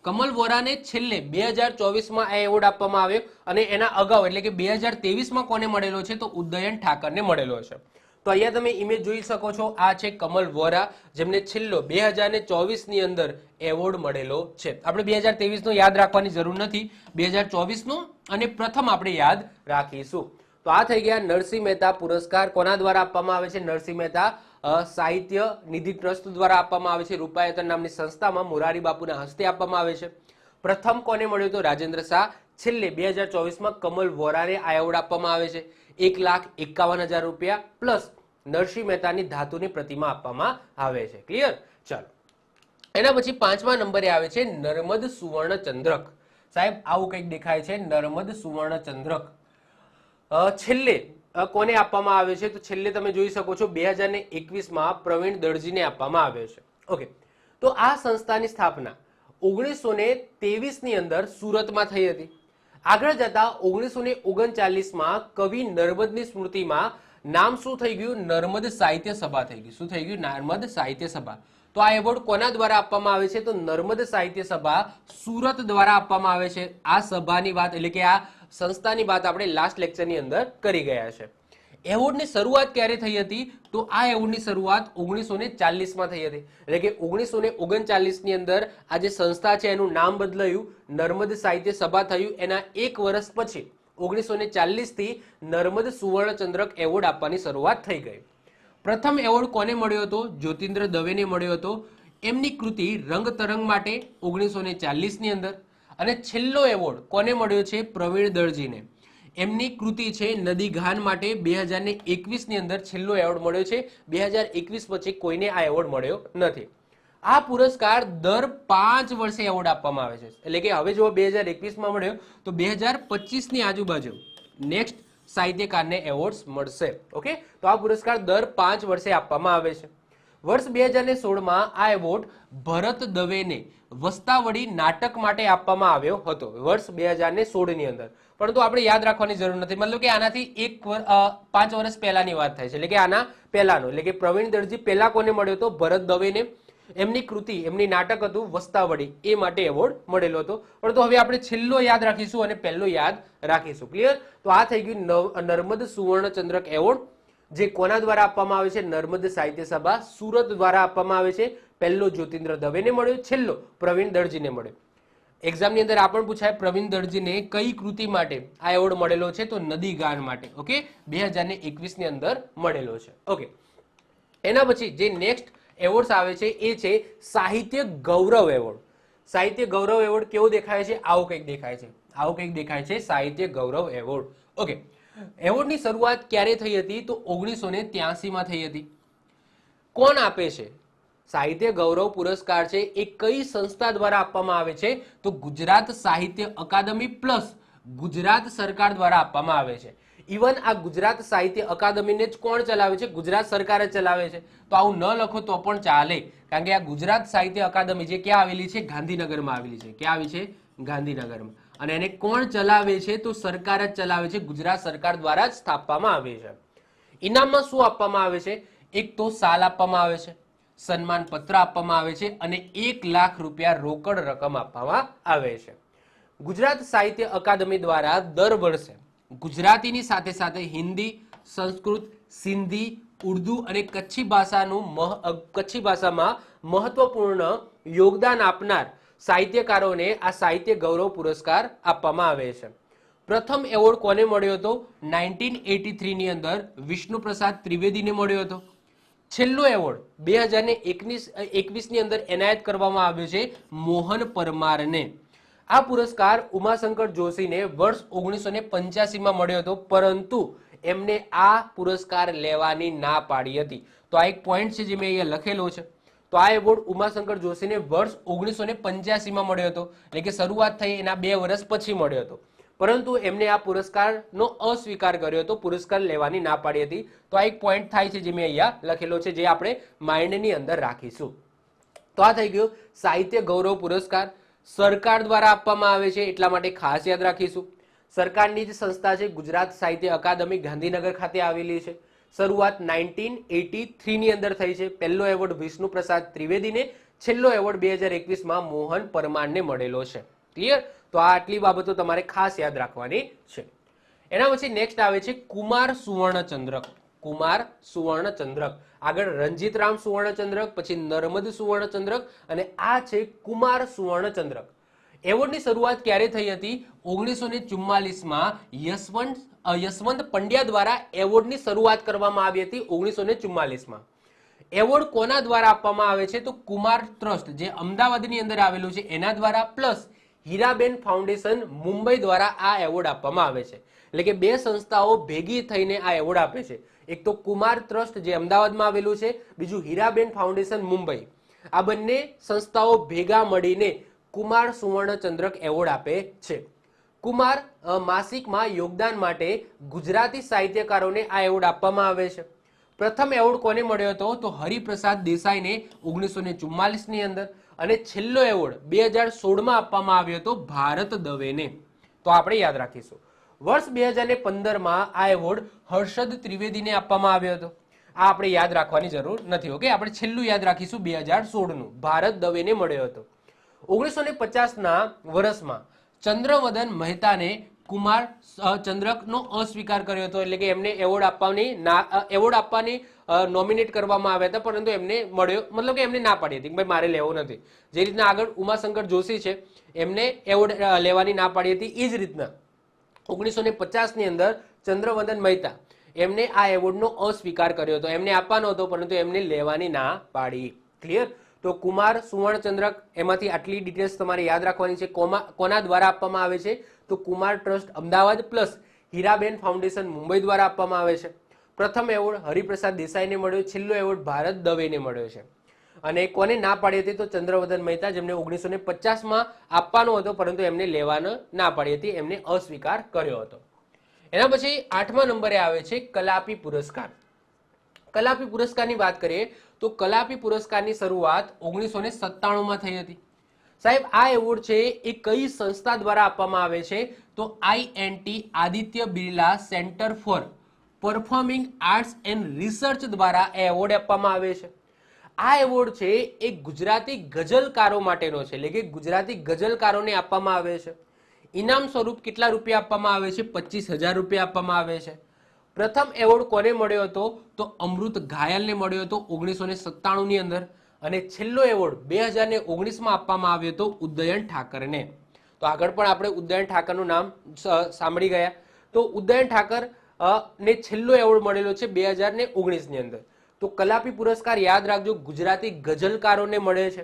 કમલ વોરાને છેલ્લે 2024માં આ એવોર્ડ આપવામાં આવ્યો, અને એના અગાઉ એટલે કે 2023માં કોને મળેલો છે? તો ઉદયન ઠાકરને મળેલો છે. તો અહીંયા તમે ઇમેજ જોઈ શકો છો, આ છે કમલ વોરા, જેમને છેલ્લો 2024 ની અંદર એવોર્ડ મળેલો છે. આપણે 2023 નો યાદ રાખવાની જરૂર નથી, 2024 નો અને પ્રથમ આપણે યાદ રાખીશું. તો આ થઈ ગયા નરસિંહ મહેતા પુરસ્કાર. કોના દ્વારા આપવામાં આવે છે? નરસિંહ મહેતા સાહિત્ય નિધિ ટ્રસ્ટ દ્વારા આપવામાં આવે છે. રૂપાયતન નામની સંસ્થામાં મોરારી બાપુના હસ્તે આપવામાં આવે છે. પ્રથમ કોને મળ્યો તો? રાજેન્દ્ર શાહ. છેલ્લે 2024માં કમલ વોરાને આ એવોર્ડ આપવામાં આવે છે. 1,51,000 રૂપિયા પ્લસ નરસિંહ મહેતાની ધાતુની પ્રતિમા આપવામાં આવે છે. ક્લિયર? ચાલો, એના પછી પાંચમા નંબરે આવે છે નર્મદ સુવર્ણ ચંદ્રક. સાહેબ આવું કંઈક દેખાય છે, નર્મદ સુવર્ણ ચંદ્રક. છેલ્લે કોને આપવામાં આવે છે? તો છેલ્લે તમે જોઈ શકો છો 2021માં પ્રવીણ દરજીને આપવામાં આવ્યો છે. ઓકે, તો આ સંસ્થાની સ્થાપના 1923 ની અંદર સુરતમાં થઈ હતી. આગળ જતા 1939માં કવિ નર્મદની સ્મૃતિમાં નામ શું થઈ ગયું? નર્મદ સાહિત્ય સભા થઈ ગયું. શું થઈ ગયું? નર્મદ સાહિત્ય સભા. તો આ એવોર્ડ કોના દ્વારા આપવામાં આવે છે? તો નર્મદ સાહિત્ય સભા સુરત દ્વારા આપવામાં આવે છે. આ સભાની વાત એટલે કે આ સંસ્થાની વાત આપણે લાસ્ટ લેક્ચરની અંદર કરી ગયા છે. એવોર્ડની શરૂઆત ક્યારે થઈ હતી? તો આ એવોર્ડની શરૂઆત 1940માં થઈ હતી. એટલે કે 1939ની અંદર આ જે સંસ્થા છે એનું નામ બદલાયું, નર્મદ સાહિત્ય સભા થયું. એના એક વર્ષ પછી 1940 થી નર્મદ સુવર્ણચંદ્રક એવોર્ડ આપવાની શરૂઆત થઈ ગઈ. પ્રથમ એવોર્ડ કોને મળ્યો હતો? જ્યોતિન્દ્ર દવેને મળ્યો હતો. એમની કૃતિ રંગતરંગ માટે 1940ની અંદર. અને છેલ્લો એવોર્ડ કોને મળ્યો છે? પ્રવીણ દરજીને. એમની કૃતિ છે નદી ઘાન માટે 2021ની અંદર છેલ્લો એવોર્ડ મળ્યો છે. 2021 પછી કોઈને આ એવોર્ડ મળ્યો નથી. આ પુરસ્કાર દર 5 વર્ષે એવોર્ડ આપવામાં આવે છે. એટલે કે હવે જો 2021માં મળ્યો તો 2025ની આજુબાજુ નેક્સ્ટ સાહિત્યકારને એવોર્ડ્સ મળશે. ઓકે, તો આ પુરસ્કાર દર 5 વર્ષે આપવામાં આવે છે. વર્ષ 2016માં આ એવોર્ડ ભરત દવેને વસ્તાવડી નાટક માટે આપવામાં આવ્યો હતો, વર્ષ 2016 ની અંદર. પરંતુ આપણે યાદ રાખવાની જરૂર નથી, મતલબ કે આનાથી 5 વર્ષ પહેલાની વાત થાય છે, એટલે કે આના પહેલાનો, એટલે કે પ્રવીણ દરજી પહેલા કોને મળ્યો હતો? ભરત દવેને. એમની કૃતિ, એમની નાટક હતું વસ્તાવડી, એ માટે એવોર્ડ મળેલો હતો. પરંતુ હવે આપણે છેલ્લો યાદ રાખીશું અને પહેલો યાદ રાખીશું. ક્લિયર? તો આ થઈ ગયું નર્મદ સુવર્ણ ચંદ્રક એવોર્ડ, જે કોના દ્વારા આપવામાં આવે છે? નર્મદ સાહિત્ય સભા સુરત દ્વારા આપવામાં આવે છે. પહેલો જ્યોતિન્દ્ર દવેને મળ્યો, છેલ્લો પ્રવીણ દરજીને મળ્યો. એક્ઝામની અંદર આ પણ પૂછાય, પ્રવીણ દરજીને કઈ કૃતિ માટે આ એવોર્ડ મળેલો છે? તો નદી ગાન માટે. ઓકે, 2021 ની અંદર મળેલો છે. ઓકે, એના પછી જે નેક્સ્ટ એવોર્ડ્સ આવે છે એ છે સાહિત્ય ગૌરવ એવોર્ડ. સાહિત્ય ગૌરવ એવોર્ડ કેવો દેખાય છે? આવો કંઈક દેખાય છે. આવો કંઈક દેખાય છે સાહિત્ય ગૌરવ એવોર્ડ. ઓકે, એવોર્ડની શરૂઆત ક્યારે થઈ હતી? તો 1983 માં થઈ હતી. કોણ આપે છે? સાહિત્ય ગૌરવ પુરસ્કાર છે એ કઈ સંસ્થા દ્વારા આપવામાં આવે છે? તો ગુજરાત સાહિત્ય અકાદમી પ્લસ ગુજરાત સરકાર દ્વારા આપવામાં આવે છે. ઇવન આ ગુજરાત સાહિત્ય અકાદમીને જ કોણ ચલાવે છે? ગુજરાત સરકાર જ ચલાવે છે. તો આવું ન લખો તો પણ ચાલે, કારણ કે આ ગુજરાત સાહિત્ય અકાદમી જે ક્યાં આવેલી છે? ગાંધીનગરમાં આવેલી છે. ક્યાં આવી છે? ગાંધીનગરમાં. અને એને કોણ ચલાવે છે? તો સરકાર જ ચલાવે છે. ગુજરાત સરકાર દ્વારા જ સ્થાપવામાં આવે છે. ઇનામમાં શું આપવામાં આવે છે? એક તો સાલ આપવામાં આવે છે, સન્માન પત્ર આપવામાં આવે છે અને 1 લાખ રૂપિયા રોકડ રકમ આપવામાં આવે છે. ગુજરાત સાહિત્ય અકાદમી દ્વારા દર વર્ષે ગુજરાતીની સાથે સાથે હિન્દી, સંસ્કૃત, સિંધી, ઉર્દુ અને કચ્છી ભાષામાં મહત્વપૂર્ણ યોગદાન આપનાર સાહિત્યકારોને આ સાહિત્ય ગૌરવ પુરસ્કાર આપવામાં આવે છે. પ્રથમ એવોર્ડ કોને મળ્યો હતો? 1983 ની અંદર વિષ્ણુપ્રસાદ ત્રિવેદીને મળ્યો હતો. છેલ્લો એવોર્ડ 2021 ની અંદર એનાયત કરવામાં આવ્યો છે મોહન પરમારને. આ પુરસ્કાર ઉમાશંકર જોશીને વર્ષ 1985 માં મળ્યો હતો, પરંતુ એમને આ પુરસ્કાર લેવાની ના પાડી હતી. તો આ એક પોઈન્ટ છે જે મેં અહીંયા લખેલો છે. તો આ એવોર્ડ ઉમાશંકર જોશીને વર્ષ 1985 માં મળ્યો હતો, એટલે કે શરૂઆત થઈ એના 2 વર્ષ પછી મળ્યો હતો, પરંતુ એમને આ પુરસ્કારનો અસ્વીકાર કર્યો હતો, પુરસ્કાર લેવાની ના પાડી હતી. તો આ એક પોઈન્ટ થાય છે જે મેં અહીંયા લખેલો છે, જે આપણે માઇન્ડની અંદર રાખીશું. તો આ થઈ ગયો સાહિત્ય ગૌરવ પુરસ્કાર. સરકાર દ્વારા આપવામાં આવે છે એટલા માટે ખાસ યાદ રાખીશું. સરકારની જ સંસ્થા છે ગુજરાત સાહિત્ય અકાદમી, ગાંધીનગર ખાતે આવેલી છે. શરૂઆત 1983 ની અંદર થઈ છે. પહેલો એવોર્ડ વિષ્ણુપ્રસાદ ત્રિવેદીને, છેલ્લો એવોર્ડ 2021માં મોહન પરમારને મળેલો છે. ક્લિયર? તો આ આટલી બાબતો તમારે ખાસ યાદ રાખવાની છે. એના પછી નેક્સ્ટ આવે છે કુમાર સુવર્ણ ચંદ્રક. કુમાર સુવર્ણ ચંદ્રક, આગળ રંજીતરામ સુવર્ણ ચંદ્રક, પછી નર્મદ સુવર્ણ ચંદ્રક અને આ છે કુમાર સુવર્ણ ચંદ્રક. એવોર્ડની શરૂઆત ક્યારે થઈ હતી? 1944માં યશવંત પંડ્યા દ્વારા એવોર્ડની શરૂઆત કરવામાં આવી હતી 1944માં. એવોર્ડ કોના દ્વારા આપવામાં આવે છે? તો કુમાર ટ્રસ્ટ જે અમદાવાદની અંદર આવેલું છે એના દ્વારા, પ્લસ હીરાબેન ફાઉન્ડેશન મુંબઈ દ્વારા આ એવોર્ડ આપવામાં આવે છે. એટલે કે 2 સંસ્થાઓ ભેગી થઈને આ એવોર્ડ આપે છે. એક તો કુમાર ટ્રસ્ટ જે અમદાવાદમાં આવેલું છે, બીજું હીરાબેન ફાઉન્ડેશન મુંબઈ. આ બંને સંસ્થાઓ ભેગા મળીને કુમાર સુવર્ણ ચંદ્રક એવોર્ડ આપે છે. કુમાર માસિકમાં યોગદાન માટે ગુજરાતી સાહિત્યકારોને આ એવોર્ડ આપવામાં આવે છે. પ્રથમ એવોર્ડ કોને મળ્યો હતો? તો હરિપ્રસાદ દેસાઈને 1944 ની અંદર, અને છેલ્લો એવોર્ડ 2016માં આપવામાં આવ્યો હતો ભારત દવેને. તો આપણે યાદ રાખીશું. વર્ષ 2015માં આ એવોર્ડ હર્ષદ ત્રિવેદીને આપવામાં આવ્યો હતો. આ આપણે યાદ રાખવાની જરૂર નથી. ઓકે, આપણે છેલ્લું યાદ રાખીશું 2016નું, ભારત દવેને મળ્યો હતો. 1950ના વર્ષમાં ચંદ્રવદન મહેતાને કુમાર ચંદ્રકનો અસ્વીકાર કર્યો હતો, એટલે કે એમને એવોર્ડ આપવાની નોમિનેટ કરવામાં આવ્યા હતા, પરંતુ એમને મળ્યો, મતલબ કે એમને ના પાડી હતી કે ભાઈ મારે લેવો નથી. જે રીતના આગળ ઉમાશંકર જોશી છે એમને એવોર્ડ લેવાની ના પાડી હતી, એ જ રીતના 1950 ની અંદર ચંદ્રવદન મહેતા એમને આ એવોર્ડનો અસ્વીકાર કર્યો હતો. એમને આપવાનો હતો પરંતુ એમને લેવાની ના પાડી. ક્લિયર? તો કુમાર સુવર્ણ ચંદ્રક, એમાંથી આટલી ડિટેલ્સ તમારે યાદ રાખવાની છે. કોના દ્વારા આપવામાં આવે છે? તો Kumar trust Ahmedabad plus Hiraben foundation Mumbai દ્વારા આપવામાં આવે છે. પ્રથમ એવોર્ડ હરિપ્રસાદ દેસાઈને મળ્યો, છેલ્લો એવોર્ડ ભારત દવેને મળ્યો છે. અને કોને ના પાડી હતી? તો ચંદ્રવદન મહેતા, જેમને 1950માં આપવાનો હતો પરંતુ એમને લેવાનો ના પાડી હતી, એમને અસ્વીકાર કર્યો હતો. એના પછી 8મા નંબરે આવે છે કલાપી પુરસ્કાર. કલાપી પુરસ્કારની વાત કરીએ તો કલાપી પુરસ્કારની શરૂઆત 1997 માં થઈ હતી. સાહેબ આ એવોર્ડ છે એ કઈ સંસ્થા દ્વારા આપવામાં આવે છે તો INT Aditya Birla centre for performing arts and research દ્વારા એ એવોર્ડ આપવામાં આવે છે. આ એવોર્ડ છે એ ગુજરાતી ગઝલકારો માટેનો છે, એટલે કે ગુજરાતી ગઝલકારોને આપવામાં આવે છે. ઇનામ સ્વરૂપ કેટલા રૂપિયા આપવામાં આવે છે? 25,000 રૂપિયા આપવામાં આવે છે. પ્રથમ એવોર્ડ કોને મળ્યો હતો તો અમૃત ઘાયલને મળ્યો હતો 1997 ની અંદર, અને છેલ્લો એવોર્ડ 2019 માં આપવામાં આવ્યો હતો ઉદયન ઠાકરને. તો આગળ પણ આપણે ઉદયન ઠાકરનું નામ સાંભળી ગયા. તો ઉદયન ઠાકર ને છેલ્લો એવોર્ડ મળેલો છે 2019 ની અંદર. તો કલાપી પુરસ્કાર યાદ રાખજો ગુજરાતી ગઝલકારોને મળે છે.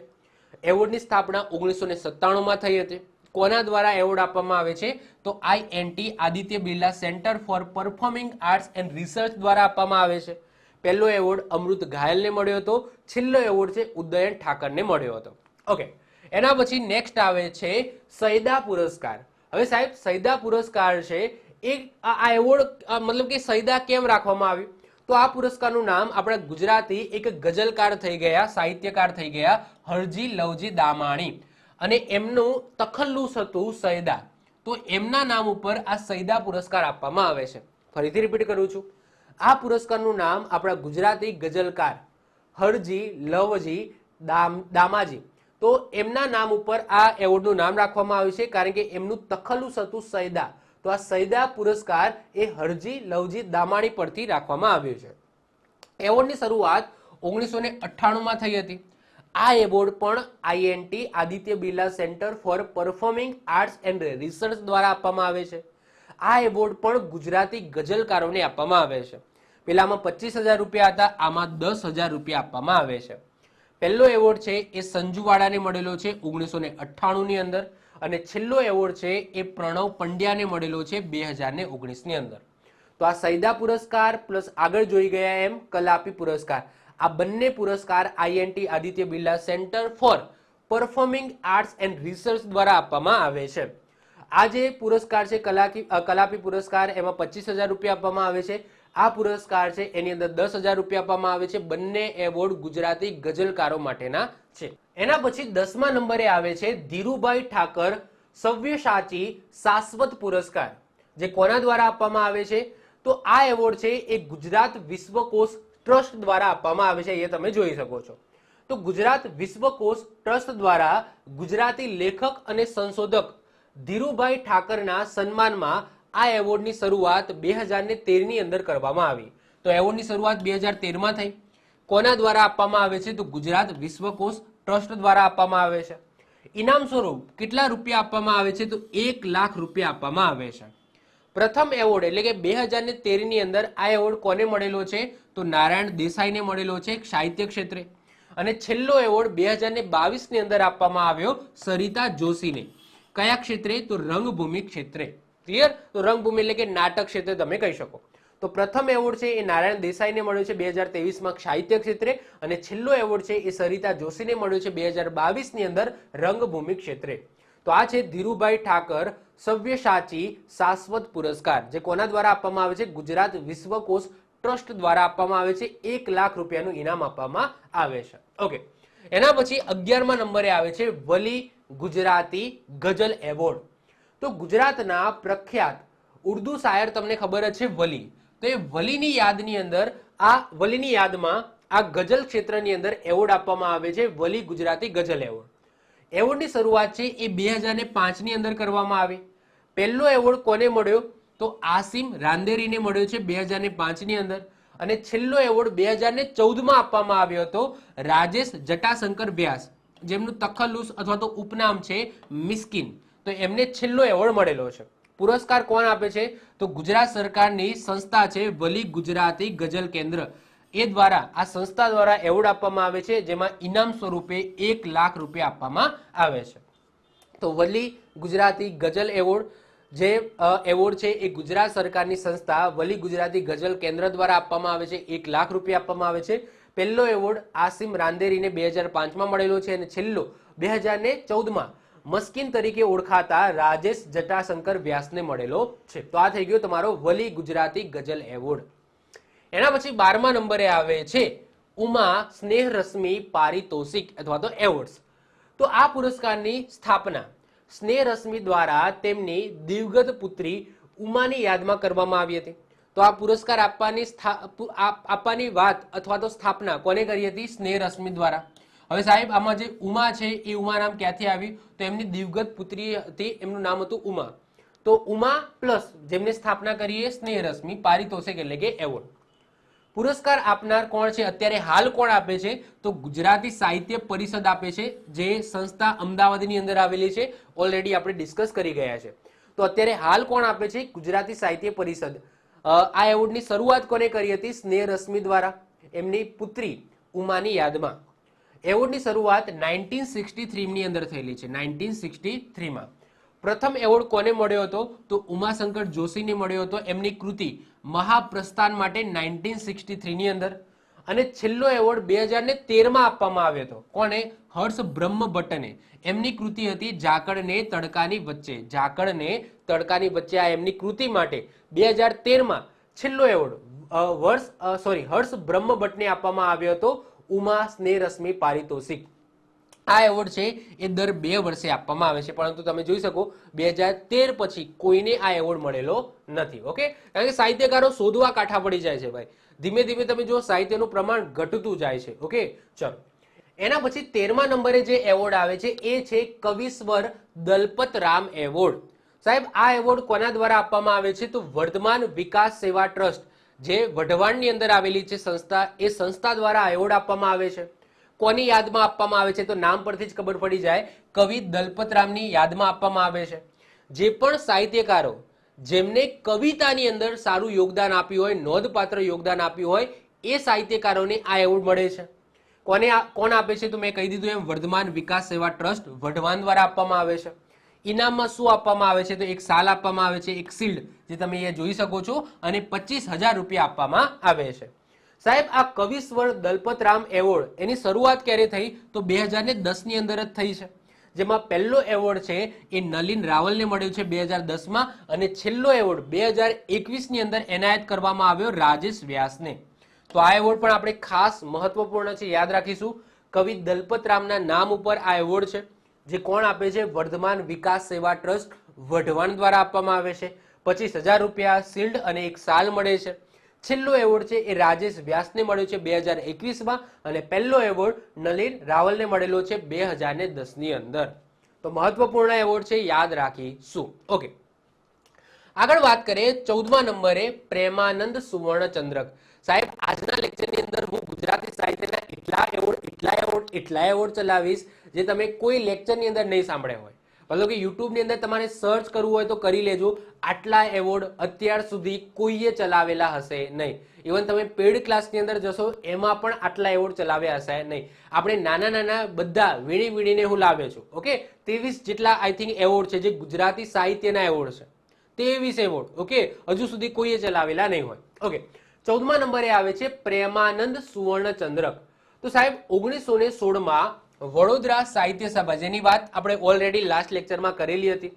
એવોર્ડની સ્થાપના 1997 માં થઈ હતી. કોના દ્વારા એવોર્ડ આપવામાં આવે છે તો INT Aditya Birla centre for performing arts and research દ્વારા આપવામાં આવે છે. પહેલો એવોર્ડ અમૃત ઘાયલને મળ્યો હતો, છેલ્લો એવોર્ડ છે ઉદયન ઠાકરને મળ્યો હતો. ઓકે, એના પછી નેક્સ્ટ આવે છે સૈદા પુરસ્કાર. હવે સાહેબ સૈદા પુરસ્કાર છે એ આ એવોર્ડ મતલબ કે સૈદા કેમ રાખવામાં આવ્યું તો આ પુરસ્કારનું નામ આપણા ગુજરાતી એક ગઝલકાર થઈ ગયા, સાહિત્યકાર થઈ ગયા હરજી લવજી દામાણી, અને એમનું તખલ્લુસ હતું સૈદા. તો એમના નામ ઉપર આ સૈદા પુરસ્કાર આપવામાં આવે છે. ફરીથી રિપીટ કરું છું, આ પુરસ્કારનું નામ આપણા ગુજરાતી ગઝલકાર હરજી લવજી દામાજી, તો એમના નામ ઉપર આ એવોર્ડનું નામ રાખવામાં આવ્યું છે કારણ કે એમનું તખલ્લુસ હતું સૈદા. તો આ સૈદા પુરસ્કાર એ હરજી લવજી દામાણી પરથી રાખવામાં આવ્યો છે. એવોર્ડની શરૂઆત 1998 માં થઈ હતી. આ એવોર્ડ પણ INT Aditya Birla centre for performing arts and research દ્વારા આપવામાં આવે છે. આ એવોર્ડ પણ ગુજરાતી ગઝલકારોને આપવામાં આવે છે. પેલામાં 25,000 રૂપિયા હતા, આમાં 10,000 રૂપિયા આપવામાં આવે છે. પહેલો એવોર્ડ છે એ સંજુવાડાને મળેલો છે 1998 ની અંદર, અને છેલ્લો એવોર્ડ છે એ પ્રણવ પંડ્યાને મળેલો છે 2019 ની અંદર. તો આ સૈદા પુરસ્કાર પ્લસ આગળ જોઈ ગયા એમ કલાપી પુરસ્કાર, આ બંને પુરસ્કાર INT Aditya Birla centre for performing arts and research દ્વારા આપવામાં આવે છે. આ જે પુરસ્કાર છે કલાપી પુરસ્કાર, એમાં 25,000 રૂપિયા આપવામાં આવે છે. આ પુરસ્કાર છે એની અંદર 10,000 રૂપિયા આપવામાં આવે છે. બંને એવોર્ડ ગુજરાતી ગઝલકારો માટેના છે. એના પછી 10મા નંબરે આવે છે ધીરુભાઈ ઠાકર સવ્યસાચી શાશ્વત પુરસ્કાર, જે કોના દ્વારા આપવામાં આવે છે તો આ એવોર્ડ છે એ ગુજરાત વિશ્વકોશ ટ્રસ્ટ દ્વારા આપવામાં આવે છે. એ તમે જોઈ શકો છો. તો ગુજરાત વિશ્વકોશ ટ્રસ્ટ દ્વારા ગુજરાતી લેખક અને સંશોધક ધીરુભાઈ ઠાકરના સન્માનમાં આ એવોર્ડની શરૂઆત 2013 ની અંદર કરવામાં આવી. તો એવોર્ડની શરૂઆત 2013 માં થઈ. કોના દ્વારા આપવામાં આવે છે તો ગુજરાત વિશ્વકોશ ટ્રસ્ટ દ્વારા આપવામાં આવે છે. ઇનામ સ્વરૂપ કેટલા રૂપિયા આપવામાં આવે છે તો 1 લાખ રૂપિયા આપવામાં આવે છે. પ્રથમ એવોર્ડ એટલે કે 2013 ની અંદર આ એવોર્ડ કોને મળેલો છે તો નારાયણ દેસાઈને મળેલો છે સાહિત્ય ક્ષેત્રે, અને છેલ્લો એવોર્ડ 2022 ની અંદર આપવામાં આવ્યો સરિતા જોશીને. કયા ક્ષેત્રે તો રંગભૂમિ ક્ષેત્રે. ક્લિયર? તો રંગભૂમિ એટલે કે નાટક ક્ષેત્રે તમે કહી શકો. તો પ્રથમ એવોર્ડ છે એ નારાયણ દેસાઈને મળ્યો છે 2023 માં સાહિત્ય ક્ષેત્રે, અને છેલ્લો એવોર્ડ છે એ સરિતા જોશીને મળ્યો છે 2022 ની અંદર રંગભૂમિ ક્ષેત્રે. તો આ છે ધીરુભાઈ ઠાકર સવ્યસાચી શાશ્વત પુરસ્કાર, જે કોના દ્વારા આપવામાં આવે છે ગુજરાત વિશ્વકોશ ટ્રસ્ટ દ્વારા આપવામાં આવે છે. 1 લાખ રૂપિયાનું ઇનામ આપવામાં આવે છે. ઓકે, એના પછી 11મા નંબરે આવે છે વલી ગુજરાતી ગઝલ એવોર્ડ. તો ગુજરાતના પ્રખ્યાત ઉર્દુ શાયર તમને ખબર જ છે વલી, તો એ વલીની યાદની અંદર વલીની યાદમાં આ ગઝલ ક્ષેત્રની અંદર એવોર્ડ આપવામાં આવે છે વલી ગુજરાતી ગઝલ એવોર્ડ. એવોર્ડની શરૂઆત છે એ 2005 ની અંદર કરવામાં આવી. પહેલો એવોર્ડ કોને મળ્યો તો આસિમ રાંદેરીને મળ્યો છે 2005 ની અંદર, અને છેલ્લો એવોર્ડ 2014 માં આપવામાં આવ્યો હતો રાજેશ જટાશંકર વ્યાસ, જેમનું તખલ્લુસ અથવા તો ઉપનામ છે મિસ્કિન. તો એમને છેલ્લો એવોર્ડ મળેલો છે. પુરસ્કાર કોણ આપે છે તો ગુજરાત સરકારની સંસ્થા છે વલી ગુજરાતી ગઝલ કેન્દ્ર, એ દ્વારા આ સંસ્થા દ્વારા એવોર્ડ આપવામાં આવે છે, જેમાં ઇનામ સ્વરૂપે 1 લાખ રૂપિયા આપવામાં આવે છે. તો વલી ગુજરાતી ગઝલ એવોર્ડ જે એવોર્ડ છે એ ગુજરાત સરકારની સંસ્થા વલી ગુજરાતી ગઝલ કેન્દ્ર દ્વારા આપવામાં આવે છે. 1 લાખ રૂપિયા આપવામાં આવે છે. પહેલો એવોર્ડ આસિમ રાંદેરીને 2005 માં મળેલો છે, અને છેલ્લો 2014 માં મસ્કિન તરીકે ઓળખાતા રાજેશ જટાશંકર વ્યાસને મળેલો છે. તો આ થઈ ગયો તમારો વલી ગુજરાતી ગઝલ એવોર્ડ. એના પછી 12મા નંબરે આવે છે ઉમા સ્નેહ રશ્મિ પારિતોષિક અથવા તો એવોર્ડ્સ. તો આ પુરસ્કારની સ્થાપના સ્નેહ રશ્મિ દ્વારા તેમની દિવગત પુત્રી ઉમાની યાદમાં કરવામાં આવી હતી. તો આ પુરસ્કાર આપવાની વાત અથવા તો સ્થાપના કોને કરી હતી? સ્નેહ રશ્મિ દ્વારા. હવે સાહેબ આમાં જે ઉમા છે એ ઉમા નામ ક્યાંથી આવ્યું? તો એમની દિવગત પુત્રી હતી, એમનું નામ હતું ઉમા. તો ઉમા પ્લસ જેમની સ્થાપના કરી એ સ્નેહ રશ્મિ પારિતોષિક એટલે કે એવોર્ડ. પુરસ્કાર આપનાર કોણ છે? અત્યારે હાલ કોણ આપે છે? તો ગુજરાતી સાહિત્ય પરિષદ આપે છે, જે સંસ્થા અમદાવાદની અંદર આવેલી છે. ઓલરેડી આપણે ડિસ્કસ કરી ગયા છે. તો અત્યારે હાલ કોણ આપે છે? ગુજરાતી સાહિત્ય પરિષદ. આ એવોર્ડની શરૂઆત કોને કરી હતી? સ્નેહ રશ્મિ દ્વારા એમની પુત્રી ઉમાની યાદમાં. એવોર્ડની શરૂઆત 1963 ની અંદર થયેલી છે. 1963 માં પ્રથમ એવોર્ડ કોને મળ્યો હતો? તો ઉમાશંકર જોશીને મળ્યો હતો એમની કૃતિ મહાપ્રસ્થાન માટે 1963 ની અંદર. અને છેલ્લો એવોર્ડ 2013 માં આપવામાં આવ્યો હતો. કોને? હર્ષ બ્રહ્મભટ્ટને. એમની કૃતિ હતી ઝાકળને તડકાની વચ્ચે. ઝાકળને તડકાની વચ્ચે આ એમની કૃતિ માટે 2013 માં છેલ્લો એવોર્ડ હર્ષ બ્રહ્મભટ્ટને આપવામાં આવ્યો હતો ઉમા સ્નેહ રશ્મિ પારિતોષિક. આ એવોર્ડ છે એ દર 2 વર્ષે આપવામાં આવે છે, પરંતુ તમે જોઈ શકો 2013 પછી કોઈને આ એવોર્ડ મળેલો નથી. ઓકે, કારણ કે સાહિત્યકારો શોધવા કાઠા પડી જાય છે ભાઈ. ધીમે ધીમે તમે જો સાહિત્યનું પ્રમાણ ઘટતું જાય છે. ઓકે, ચલો એના પછી 13મા નંબરે જે એવોર્ડ આવે છે એ છે કવિશ્વર દલપતરામ એવોર્ડ. સાહેબ આ એવોર્ડ કોના દ્વારા આપવામાં આવે છે? તો વર્ધમાન વિકાસ સેવા ટ્રસ્ટ, જે વઢવાણની અંદર આવેલી છે સંસ્થા, એ સંસ્થા દ્વારા આ એવોર્ડ આપવામાં આવે છે. કોની યાદમાં આપવામાં આવે છે? તો નામ પરથી જ ખબર પડી જાય, કવિ દલપતરામની યાદમાં આપવામાં આવે છે. જે પણ સાહિત્યકારો જેમને કવિતાની અંદર સારું યોગદાન આપ્યું હોય, નોંધપાત્ર યોગદાન આપ્યું હોય, એ સાહિત્યકારોને આ એવોર્ડ મળે છે. કોણ આપે છે? તો મેં કહી દીધું એમ વર્ધમાન વિકાસ સેવા ટ્રસ્ટ વઢવાણ દ્વારા આપવામાં આવે છે. ઇનામમાં શું આપવામાં આવે છે? તો એક શાલ આપવામાં આવે છે, એક શિલ્ડ જે તમે અહીંયા જોઈ શકો છો, અને 25,000 રૂપિયા આપવામાં આવે છે. સાહેબ આ કવિશ્વર દલપતરામ એવોર્ડ એની શરૂઆત ક્યારે થઈ? તો 2010 ની અંદર જ થઈ છે. જેમાં પહેલો એવોર્ડ છે એ નલિન રાવલને મળ્યો છે 2010 માં, અને છેલ્લો એવોર્ડ 2021 ની અંદર એનાયત કરવામાં આવ્યો રાજેશ વ્યાસને. તો આ એવોર્ડ પણ આપણે ખાસ મહત્વપૂર્ણ છે, યાદ રાખીશું. કવિ દલપતરામના નામ ઉપર આ એવોર્ડ છે, જે કોણ આપે છે? વર્ધમાન વિકાસ સેવા ટ્રસ્ટ વઢવાણ દ્વારા આપવામાં આવે છે. 25,000 રૂપિયા શિલ્ડ અને એક શાલ મળે છે. છેલ્લો એવોર્ડ છે એ રાજેશ વ્યાસને મળ્યો છે 2021 માં, અને પહેલો એવોર્ડ નલિન રાવલને મળેલો છે 2010 ની અંદર. તો મહત્વપૂર્ણ એવોર્ડ છે, યાદ રાખીશું. ઓકે, આગળ વાત કરીએ 14મા નંબરે પ્રેમાનંદ સુવર્ણચંદ્રક. સાહેબ આજના લેક્ચરની અંદર હું ગુજરાતી સાહિત્યના એટલા એવોર્ડ ચલાવીશ જે તમે કોઈ લેક્ચરની અંદર નહીં સાંભળ્યા હોય. મતલબ કે યુટ્યુબની અંદર તમારે સર્ચ કરવું હોય તો કરી લેજો. આટલા એવોર્ડ અત્યાર સુધી કોઈએ ચલાવેલા હશે નહીં. ઇવન તમે પેડ ક્લાસની અંદર જશો એમાં પણ આટલા એવોર્ડ ચલાવ્યા હશે નહીં. આપણે નાના નાના બધા વીણીને હું લાવ્યો છું. ઓકે, 23 જેટલા આઈ થિંક એવોર્ડ છે જે ગુજરાતી સાહિત્યના એવોર્ડ છે. 23 એવોર્ડ. ઓકે, હજુ સુધી કોઈએ ચલાવેલા નહીં હોય. ઓકે, 14મા નંબરે આવે છે પ્રેમાનંદ સુવર્ણચંદ્રક. તો સાહેબ 1916 માં વડોદરા સાહિત્ય સભા, જેની વાત આપણે ઓલરેડી લાસ્ટ લેક્ચરમાં કરેલી હતી,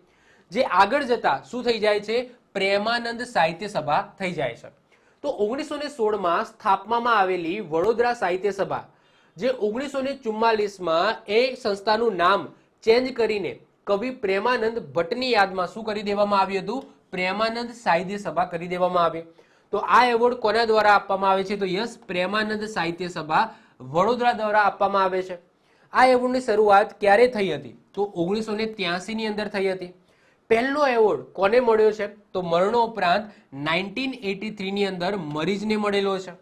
જે આગળ જતા શું થઈ જાય છે? પ્રેમાનંદ સાહિત્ય સભા થઈ જાય છે. તો 1916 માં સ્થાપવામાં આવેલી વડોદરા સાહિત્ય સભા, જે 1944 માં એ સંસ્થાનું નામ ચેન્જ કરીને કવિ પ્રેમાનંદ ભટ્ટની યાદમાં શું કરી દેવામાં આવ્યું હતું? પ્રેમાનંદ સાહિત્ય સભા કરી દેવામાં આવી. તો આ એવોર્ડ કોના દ્વારા આપવામાં આવે છે? તો યસ, પ્રેમાનંદ સાહિત્ય સભા વડોદરા દ્વારા આપવામાં આવે છે. આ એવોર્ડની શરૂઆત ક્યારે થઈ હતી? તો 1983 ની અંદર થઈ હતી. પહેલો એવોર્ડ કોને મળ્યો છે? તો મરણોપરાંત 1983 ની અંદર મરીજને મળેલો છે.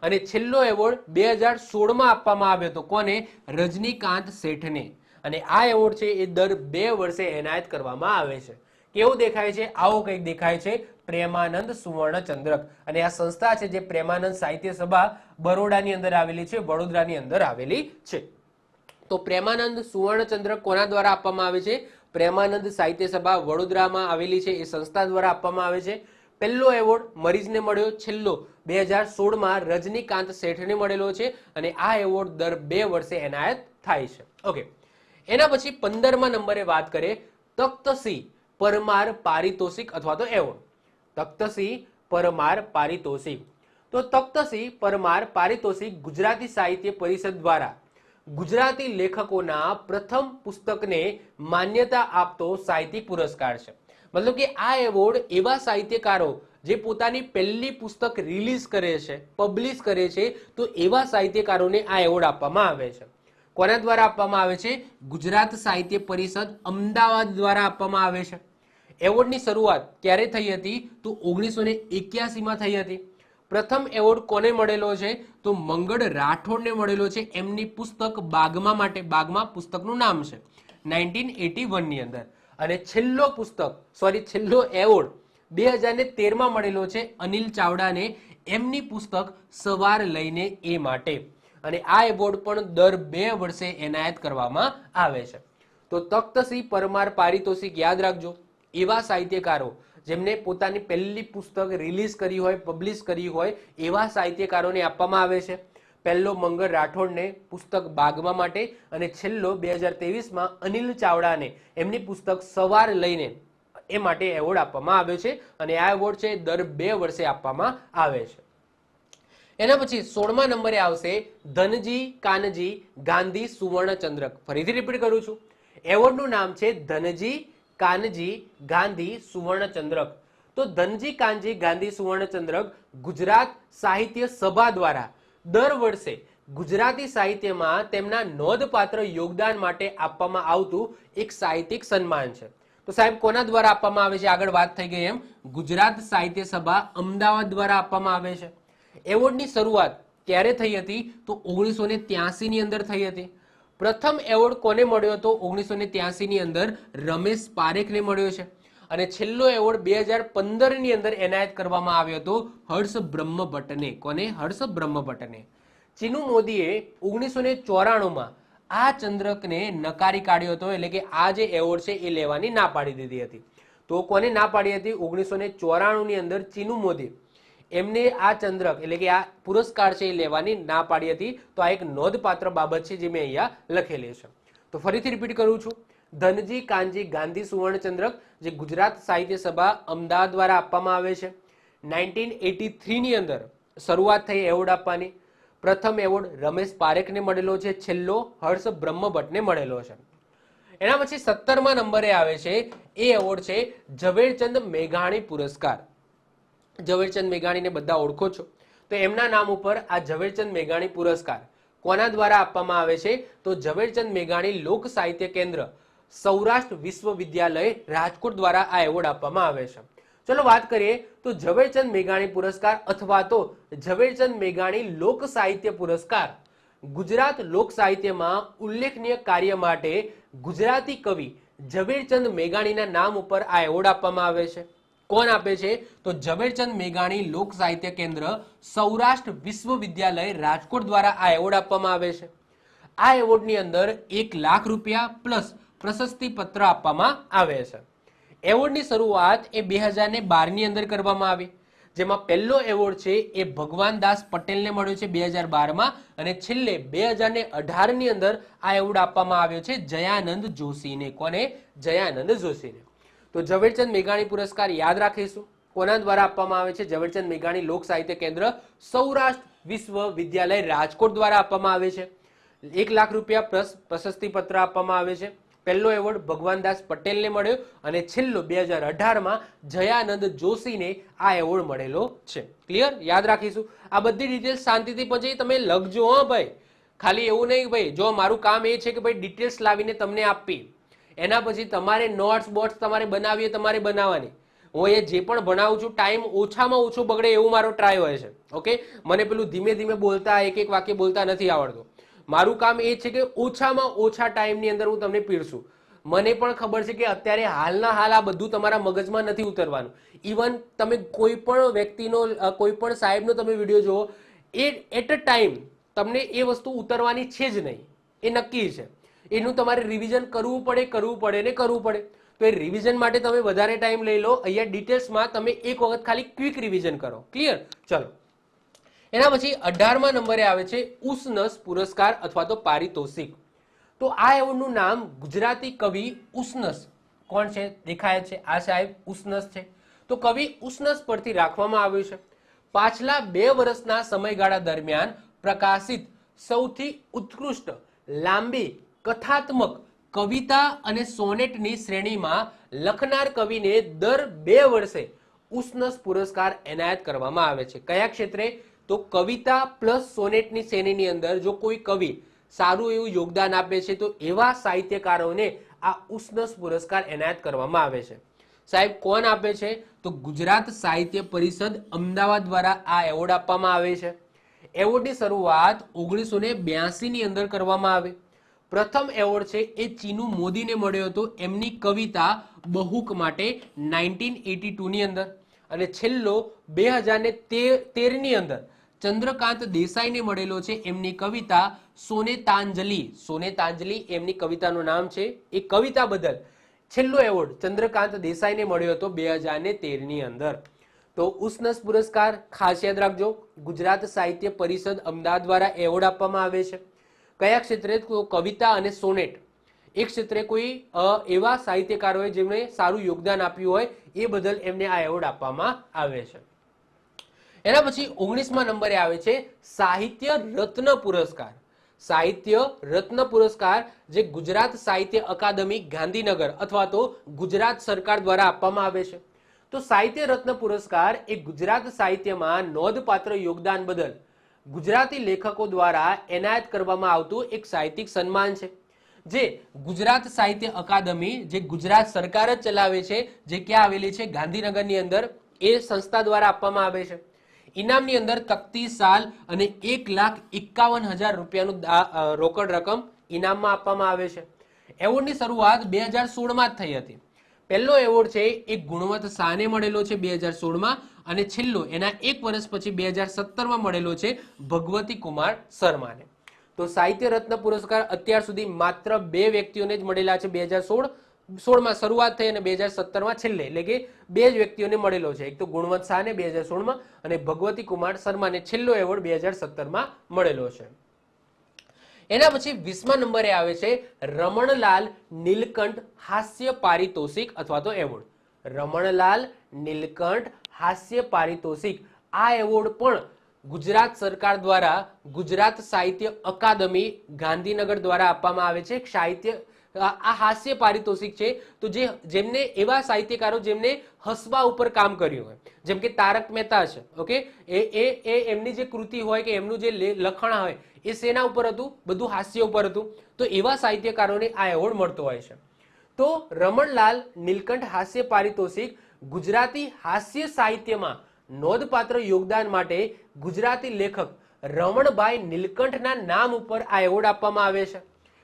અને છેલ્લો એવોર્ડ 2016 માં આપવામાં આવ્યો હતો. કોને? રજનીકાંત શેઠને. અને આ એવોર્ડ છે એ દર 2 વર્ષે એનાયત કરવામાં આવે છે. કેવું દેખાય છે? આવો કંઈક દેખાય છે, પ્રેમાનંદ સુવર્ણચંદ્રક. અને આ સંસ્થા છે જે પ્રેમાનંદ સાહિત્ય સભા બરોડાની અંદર આવેલી છે, વડોદરાની અંદર આવેલી છે. તો પ્રેમાનંદ સુવર્ણચંદ્રક કોના દ્વારા આપવામાં આવે છે? પ્રેમાનંદ સાહિત્ય સભા વડોદરામાં આવેલી છે એ સંસ્થા દ્વારા આપવામાં આવે છે. પહેલો એવોર્ડ મરીજને મળ્યો, છેલ્લો 2016 માં રજનીકાંત શેઠને મળેલો છે. અને આ એવોર્ડ દર 2 વર્ષે એનાયત થાય છે. ઓકે, એના પછી 15મા નંબરે વાત કરીએ તખ્તસિંહ પરમાર પારિતોષિક અથવા તો એવોર્ડ. તખ્તસિંહ પરમાર પારિતોષિક. તો તખ્તસિંહ પરમાર પારિતોષિક ગુજરાતી સાહિત્ય પરિષદ દ્વારા ગુજરાતી લેખકોના પ્રથમ પુસ્તકને માન્યતા આપતો સાહિત્યિક પુરસ્કાર છે. મતલબ કે આ એવોર્ડ એવા સાહિત્યકારો જે પોતાની પહેલી પુસ્તક રિલીઝ કરે છે, પબ્લિશ કરે છે, તો એવા સાહિત્યકારોને આ એવોર્ડ આપવામાં આવે છે. કોના દ્વારા આપવામાં આવે છે? ગુજરાત સાહિત્ય પરિષદ અમદાવાદ દ્વારા આપવામાં આવે છે. એવોર્ડની શરૂઆત ક્યારે થઈ હતી? તો 1981માં થઈ હતી. પ્રથમ એવોર્ડ કોને મળેલો છે? તો મંગળ રાઠોડને મળેલો છે. એમની પુસ્તક બાગમા માટે, બાગમા પુસ્તકનું નામ છે, 1981ની અંદર. અને છેલ્લો એવોર્ડ 2013માં મળેલો છે અનિલ ચાવડાને, એમની પુસ્તક સવાર લઈને એ માટે. અને આ એવોર્ડ પણ દર 2 વર્ષે એનાયત કરવામાં આવે છે. તો તખ્તસિંહ પરમાર પારિતોષિક યાદ રાખજો. એવા સાહિત્યકારો જેમને પોતાની પહેલી પુસ્તક રિલીઝ કરી હોય, પબ્લિશ કરી હોય, એવા સાહિત્યકારોને આપવામાં આવે છે. પહેલો મંગળ રાઠોડને પુસ્તક બાગમા માટે, અને છેલ્લો 2023માં અનિલ ચાવડાને એમની પુસ્તક સવાર લઈને એ માટે એવોર્ડ આપવામાં આવ્યો છે. અને આ એવોર્ડ છે દર 2 વર્ષે આપવામાં આવે છે. એના પછી 16મા નંબરે આવશે ધનજી કાનજી ગાંધી સુવર્ણચંદ્રક. ફરીથી રિપીટ કરું છું, એવોર્ડનું નામ છે ધનજી કાનજી ગાંધી સુવર્ણચંદ્રક. તો ધનજી કાનજી ગાંધી સુવર્ણચંદ્રક ગુજરાત સાહિત્ય સભા દ્વારા દર વર્ષે ગુજરાતી સાહિત્યમાં તેમના નોંધપાત્ર યોગદાન માટે આપવામાં આવતું એક સાહિત્યિક સન્માન છે. તો સાહેબ કોના દ્વારા આપવામાં આવે છે? આગળ વાત થઈ ગઈ એમ ગુજરાત સાહિત્ય સભા અમદાવાદ દ્વારા આપવામાં આવે છે. એવોર્ડની શરૂઆત ક્યારે થઈ હતી? તો 1983ની અંદર થઈ હતી. પ્રથમ એવોર્ડ કોને મળ્યો હતો? 1983ની અંદર રમેશ પારેખને મળ્યો છે. અને છેલ્લો એવોર્ડ 2015ની અંદર એનાયત કરવામાં આવ્યો હતો હર્ષ બ્રહ્મભટ્ટને. કોને? હર્ષ બ્રહ્મભટ્ટને. ચીનુ મોદીએ 1994માં આ ચંદ્રકને નકારી કાઢ્યો હતો, એટલે કે આ જે એવોર્ડ છે એ લેવાની ના પાડી દીધી હતી. તો કોને ના પાડી હતી? 1994ની અંદર ચીનુ મોદી એમને આ ચંદ્રક એટલે કે આ પુરસ્કાર છે એ લેવાની ના પાડી હતી. તો આ એક નોંધપાત્ર બાબત છે જે મેં અહીંયા લખેલી છે. તો ફરીથી રિપીટ કરું છું, ધનજી કાનજી ગાંધી સુવર્ણચંદ્રક જે ગુજરાત સાહિત્ય સભા અમદાવાદ દ્વારા આપવામાં આવે છે. 1983ની અંદર શરૂઆત થઈ એવોર્ડ આપવાની. પ્રથમ એવોર્ડ રમેશ પારેખને મળેલો છે, છેલ્લો હર્ષ બ્રહ્મભટ્ટને મળેલો છે. એના પછી 17મા નંબરે આવે છે એ એવોર્ડ છે ઝવેરચંદ મેઘાણી પુરસ્કાર. ઝવેરચંદ મેઘાણીને બધા ઓળખો છો, તો એમના નામ ઉપર આ ઝવેરચંદ મેઘાણી પુરસ્કાર કોના દ્વારા આપવામાં આવે છે? તો ઝવેરચંદ મેઘાણી લોક સાહિત્ય કેન્દ્ર સૌરાષ્ટ્ર વિશ્વવિદ્યાલય રાજકોટ દ્વારા આ એવોર્ડ આપવામાં આવે છે. ચલો વાત કરીએ તો ઝવેરચંદ મેઘાણી પુરસ્કાર અથવા તો ઝવેરચંદ મેઘાણી લોક સાહિત્ય પુરસ્કાર ગુજરાત લોક સાહિત્યમાં ઉલ્લેખનીય કાર્ય માટે ગુજરાતી કવિ ઝવેરચંદ મેઘાણીના નામ ઉપર આ એવોર્ડ આપવામાં આવે છે. કોણ આપે છે? તો ઝવેરચંદ મેઘાણી લોક સાહિત્ય કેન્દ્ર સૌરાષ્ટ્ર વિશ્વવિદ્યાલય રાજકોટ દ્વારા આ એવોર્ડ આપવામાં આવે છે. આ એવોર્ડની અંદર 1 લાખ રૂપિયા પ્લસ પ્રશસ્તિ પત્ર આપવામાં આવે છે. એવોર્ડની શરૂઆત એ 2012ની અંદર કરવામાં આવી, જેમાં પહેલો એવોર્ડ છે એ ભગવાન દાસ પટેલને મળ્યો છે 2012માં, અને છેલ્લે 2018ની અંદર આ એવોર્ડ આપવામાં આવ્યો છે જયાનંદ જોશીને. કોને? જયાનંદ જોશીને. તો ઝવેરચંદ મેઘાણી પુરસ્કાર યાદ રાખીશું. કોના દ્વારા આપવામાં આવે છે? ઝવેરચંદ મેઘાણી લોક સાહિત્ય કેન્દ્ર સૌરાષ્ટ્ર વિશ્વવિદ્યાલય રાજકોટ દ્વારા આપવામાં આવે છે. 1 લાખ રૂપિયા પ્લસ પ્રશસ્તિ પત્ર આપવામાં આવે છે. પહેલો એવોર્ડ ભગવાનદાસ પટેલને મળ્યો, અને છેલ્લો 2018માં જયાનંદ જોશીને આ એવોર્ડ મળેલો છે. ક્લિયર? યાદ રાખીશું. આ બધી ડિટેલ્સ શાંતિથી પછી તમે લખજો હો ભાઈ. ખાલી એવું નહીં ભાઈ, જો મારું કામ એ છે કે ભાઈ ડિટેલ્સ લાવીને તમને આપી, એના પછી તમારે નોટ્સ બોટ્સ તમારે બનાવીએ, તમારે બનાવવાની. હું એ જે પણ ભણાવું છું ટાઈમ ઓછામાં ઓછો બગડે એવું મારો ટ્રાય હોય છે. ઓકે, મને પેલું ધીમે ધીમે બોલતા એક એક વાક્ય બોલતા નથી આવડતું. મારું કામ એ છે કે ઓછામાં ઓછા ટાઈમની અંદર હું તમને પીરસું. મને પણ ખબર છે કે અત્યારે હાલના હાલ આ બધું તમારા મગજમાં નથી ઉતરવાનું. ઇવન તમે કોઈ પણ વ્યક્તિનો, કોઈ પણ સાહેબનો તમે વિડીયો જુઓ, એ એટ અ ટાઈમ તમને એ વસ્તુ ઉતરવાની છે જ નહીં, એ નક્કી છે. એનું તમારે રિવિઝન કરવું પડે ને કરવું પડે. તો એ રિવિઝન માટે તમે વધારે ટાઈમ લઈ લો. અહીંયા ડિટેલ્સમાં તમે એક વખત ખાલી ક્વિક રિવિઝન કરો. ક્લિયર? ચલો, એના પછી 18મા નંબરે આવે છે ઉસનસ પુરસ્કાર અથવા તો પારિતોષિક. તો આ એવોર્ડનું નામ ગુજરાતી કવિ ઉસનસ, કોણ છે? દેખાય છે આ સાહેબ ઉસનસ છે. તો કવિ ઉસનસ પરથી રાખવામાં આવ્યું છે. પાછલા 2 વર્ષના સમયગાળા દરમિયાન પ્રકાશિત સૌથી ઉત્કૃષ્ટ લાંબી કથાત્મક કવિતા અને સોનેટની શ્રેણીમાં લખનાર કવિને દર 2 વર્ષે ઉષ્ણસ પુરસ્કાર એનાયત કરવામાં આવે છે. કયા ક્ષેત્રે? તો કવિતા પ્લસ સોનેટની શ્રેણીની અંદર જો કોઈ કવિ સારું એવું યોગદાન આપે છે તો એવા સાહિત્યકારોને આ ઉષ્ણસ પુરસ્કાર એનાયત કરવામાં આવે છે. સાહેબ કોણ આપે છે? તો ગુજરાત સાહિત્ય પરિષદ અમદાવાદ દ્વારા આ એવોર્ડ આપવામાં આવે છે. એવોર્ડની શરૂઆત 1982 ની અંદર કરવામાં આવી. પ્રથમ એવોર્ડ છે એ ચીનુ મોદીને મળ્યો હતો એમની કવિતા બહુક માટે 1982 ની અંદર, અને છેલ્લો 2013 ની અંદર ચંદ્રકાંત દેસાઈને મળેલો છે એમની કવિતા સોનેતાંજલિ. સોનેતાંજલિ એમની કવિતાનું નામ છે. એ કવિતા બદલ છેલ્લો એવોર્ડ ચંદ્રકાંત દેસાઈને મળ્યો હતો 2013 ની અંદર. તો ઉષ્ણસ પુરસ્કાર ખાસ યાદ રાખજો, ગુજરાત સાહિત્ય પરિષદ અમદાવાદ દ્વારા એવોર્ડ આપવામાં આવે છે. કયા ક્ષેત્રે? તો કવિતા અને સોનેટ એક ક્ષેત્રે કોઈ એવા સાહિત્યકારોએ જેમણે સારું યોગદાન આપ્યું હોય એ બદલ એમને આ એવોર્ડ આપવામાં આવે છે. એના પછી 19મા નંબરે આવે છે સાહિત્ય રત્ન પુરસ્કાર. સાહિત્ય રત્ન પુરસ્કાર જે ગુજરાત સાહિત્ય અકાદમી ગાંધીનગર અથવા તો ગુજરાત સરકાર દ્વારા આપવામાં આવે છે. તો સાહિત્ય રત્ન પુરસ્કાર એ ગુજરાત સાહિત્યમાં નોંધપાત્ર યોગદાન બદલ ગુજરાતી લેખકો દ્વારા એનાયત કરવામાં આવતું એક સાહિત્યિક સન્માન છે, જે ગુજરાત સાહિત્ય અકાદમી જે ગુજરાત સરકાર જ ચલાવે છે, જે ક્યાં આવેલી છે? ગાંધીનગરની અંદર. એ સંસ્થા દ્વારા આપવામાં આવે છે. ઇનામની અંદર તકતી સાલ અને 1,51,000 રૂપિયાનું રોકડ રકમ ઇનામમાં આપવામાં આવે છે. એવોર્ડની શરૂઆત 2016માં જ થઈ હતી. પહેલો એવોર્ડ છે એ ગુણવંત શાહને મળેલો છે 2016માં, અને છેલ્લો એના 1 વર્ષ પછી 2017માં મળેલો છે ભગવતી કુમાર શર્માને. તો સાહિત્ય રત્ન પુરસ્કાર અત્યાર સુધી માત્ર 2 વ્યક્તિઓને જ મળેલા છે. 2016માં શરૂઆત થઈ અને 2017માં છેલ્લે, એટલે કે 2 જ વ્યક્તિઓને મળેલો છે. એક તો ગુણવંત શાહને 2016માં અને ભગવતી કુમાર શર્માને છેલ્લો એવોર્ડ 2017માં મળેલો છે. એના પછી 20મા નંબરે આવે છે રમણલાલ નીલકંઠ હાસ્ય પારિતોષિક અથવા તો એવોર્ડ. રમણલાલ નીલકંઠ હાસ્ય પારિતોષિક આ એવોર્ડ પણ ગુજરાત સરકાર દ્વારા ગુજરાત સાહિત્ય અકાદમી ગાંધીનગર દ્વારા આપવામાં આવે છે. સાહિત્ય આ હાસ્ય પારિતોષિક છે તો જેમને એવા સાહિત્યકારો જેમને હસવા ઉપર કામ કર્યું હોય, જેમ કે તારક મહેતા છે, ઓકે, એ એમની જે કૃતિ હોય કે એમનું જે લખાણ હોય એ શેના ઉપર હતું? બધું હાસ્ય ઉપર હતું. તો એવા સાહિત્યકારોને આ એવોર્ડ મળતો હોય છે. તો રમણલાલ નીલકંઠ હાસ્ય પારિતોષિક ગુજરાતી હાસ્ય સાહિત્યમાં નોંધપાત્ર યોગદાન માટે ગુજરાતી લેખક રમણભાઈ નીલકંઠના નામ ઉપર આ એવોર્ડ આપવામાં આવે છે.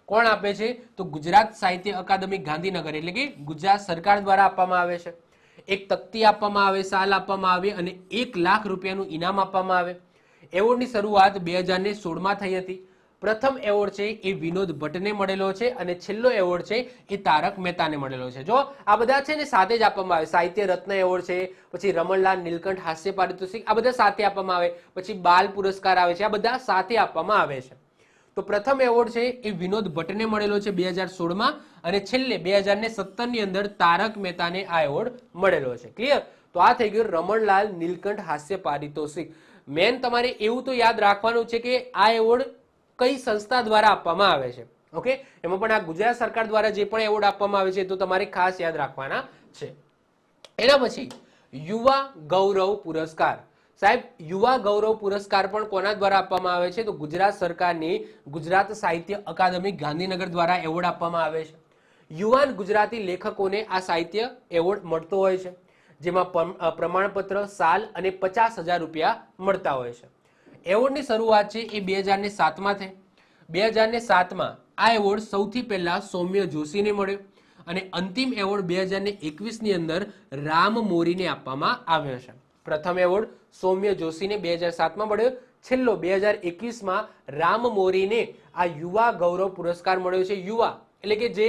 કોણ આપે છે? તો ગુજરાત સાહિત્ય અકાદમી ગાંધીનગર, એટલે કે ગુજરાત સરકાર દ્વારા આપવામાં આવે છે. એક તકતી આપવામાં આવે, સાલ આપવામાં આવે અને 1 લાખ રૂપિયાનું ઇનામ આપવામાં આવે. એવોર્ડની શરૂઆત 2016માં થઈ હતી. પ્રથમ એવોર્ડ છે એ વિનોદ ભટ્ટને મળેલો છે અને છેલ્લો એવોર્ડ છે એ તારક મહેતાને મળેલો છે. જો આ બધા છે ને સાથે જ આપવામાં આવે. સાહિત્ય રત્ન એવોર્ડ છે, પછી રમણલાલ નીલકંઠ હાસ્ય પારિતોષિક, આ બધા સાથે આપવામાં આવે. પછી બાલ પુરસ્કાર આવે છે, આ બધા સાથે આપવામાં આવે છે. તો પ્રથમ એવોર્ડ છે એ વિનોદ ભટ્ટને મળેલો છે 2016માં અને છેલ્લે 2017ની અંદર તારક મહેતાને આ એવોર્ડ મળેલો છે. ક્લિયર? તો આ થઈ ગયું રમણલાલ નીલકંઠ હાસ્ય પારિતોષિક. મેન તમારે એવું તો યાદ રાખવાનું છે કે આ એવોર્ડ કઈ સંસ્થા દ્વારા આપવામાં આવે છે. ઓકે, એમાં પણ આ ગુજરાત સરકાર દ્વારા જે પણ એવોર્ડ આપવામાં આવે છે તો તમારે ખાસ યાદ રાખવાના છે. એના પછી યુવા ગૌરવ પુરસ્કાર. સાહેબ યુવા ગૌરવ પુરસ્કાર પણ કોના દ્વારા આપવામાં આવે છે? તો ગુજરાત સરકારની ગુજરાત સાહિત્ય અકાદમી ગાંધીનગર દ્વારા એવોર્ડ આપવામાં આવે છે. યુવાન ગુજરાતી લેખકોને આ સાહિત્ય એવોર્ડ મળતો હોય છે, જેમાં પ્રમાણપત્ર, સાલ અને 50,000 રૂપિયા મળતા હોય છે. એવોર્ડની શરૂઆત છે એ 2007માં થઈ. 2007માં આ એવોર્ડ સૌથી પહેલા સૌમ્ય જોશીને મળ્યો અને અંતિમ એવોર્ડ 2021ની અંદર રામ મોરીને આપવામાં આવ્યો છે. પ્રથમ એવોર્ડ સૌમ્ય જોશીને 2007માં મળ્યો. છેલ્લો 2021માં રામ મોરીને આ યુવા ગૌરવ પુરસ્કાર મળ્યો છે. યુવા એટલે કે જે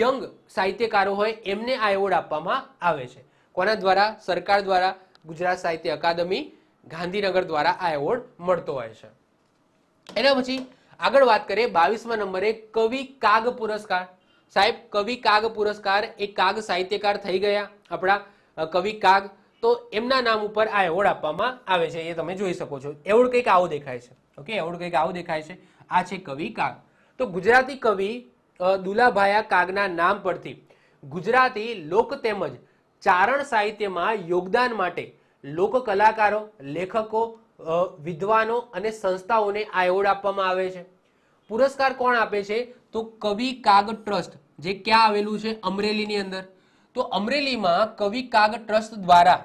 યંગ સાહિત્યકારો હોય એમને આ એવોર્ડ આપવામાં આવે છે. કોના દ્વારા? સરકાર દ્વારા, ગુજરાત સાહિત્ય અકાદમી ગાંધીનગર દ્વારા આ એવોર્ડ મળતો હોય છે. એના પછી આગળ વાત કરીએ 22મા નંબરે કવિ કાગ પુરસ્કાર. સાહેબ કવિ કાગ પુરસ્કાર એ કાગ સાહિત્યકાર થઈ ગયા આપણા કવિ કાગ. તો એમના નામ ઉપર આ એવોર્ડ આપવામાં આવે છે. એ તમે જોઈ શકો છો. એવોર્ડ કંઈક આવો દેખાય છે. ઓકે, એવોર્ડ કંઈક આવો દેખાય છે. આ છે કવિ કાગ. તો ગુજરાતી કવિ દુલાભાયા કાગના નામ પરથી ગુજરાતી લોક તેમજ ચારણ સાહિત્યમાં યોગદાન માટે લોક કલાકારો, લેખકો, વિદ્વાનો અને સંસ્થાઓને આ એવોર્ડ આપવામાં આવે છે. પુરસ્કાર કોણ આપે છે? તો કવિ કાગ ટ્રસ્ટ, જે ક્યાં આવેલું છે? અમરેલીની અંદર. તો અમરેલીમાં કવિ કાગ ટ્રસ્ટ દ્વારા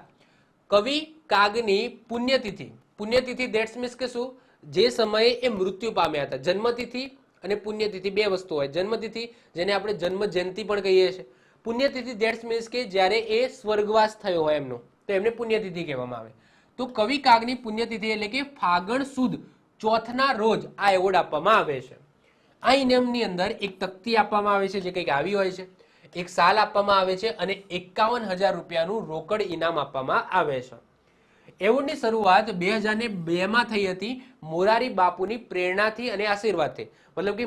કવિ કાગની પુણ્યતિથિ, પુણ્યતિથિ દેટ્સ મીન્સ કે શું? જે સમયે એ મૃત્યુ પામ્યા હતા. જન્મતિથિ અને પુણ્યતિથિ બે વસ્તુ હોય. જન્મતિથિ જેને આપણે જન્મ જયંતિ પણ કહીએ છીએ. પુણ્યતિથિ દેટ્સ મીન્સ કે જ્યારે એ સ્વર્ગવાસ થયો હોય એમનો, તો એમને પુણ્યતિથિ કહેવામાં આવે. તો કવિ કાગની પુણ્યતિથિ એટલે કે ફાગણ સુદ ચોથના રોજ આ એવોર્ડ આપવામાં આવે છે. આ ઇનામની અંદર એક તકતી આપવામાં આવે છે જે કંઈક આવી હોય છે, એક સાલ આપવામાં આવે છે અને 51,000 રૂપિયાનું રોકડ ઇનામ આપવામાં આવે છે. એવોર્ડની શરૂઆત 2002માં થઈ હતી મોરારી બાપુની પ્રેરણાથી અને આશીર્વાદથી. મતલબ કે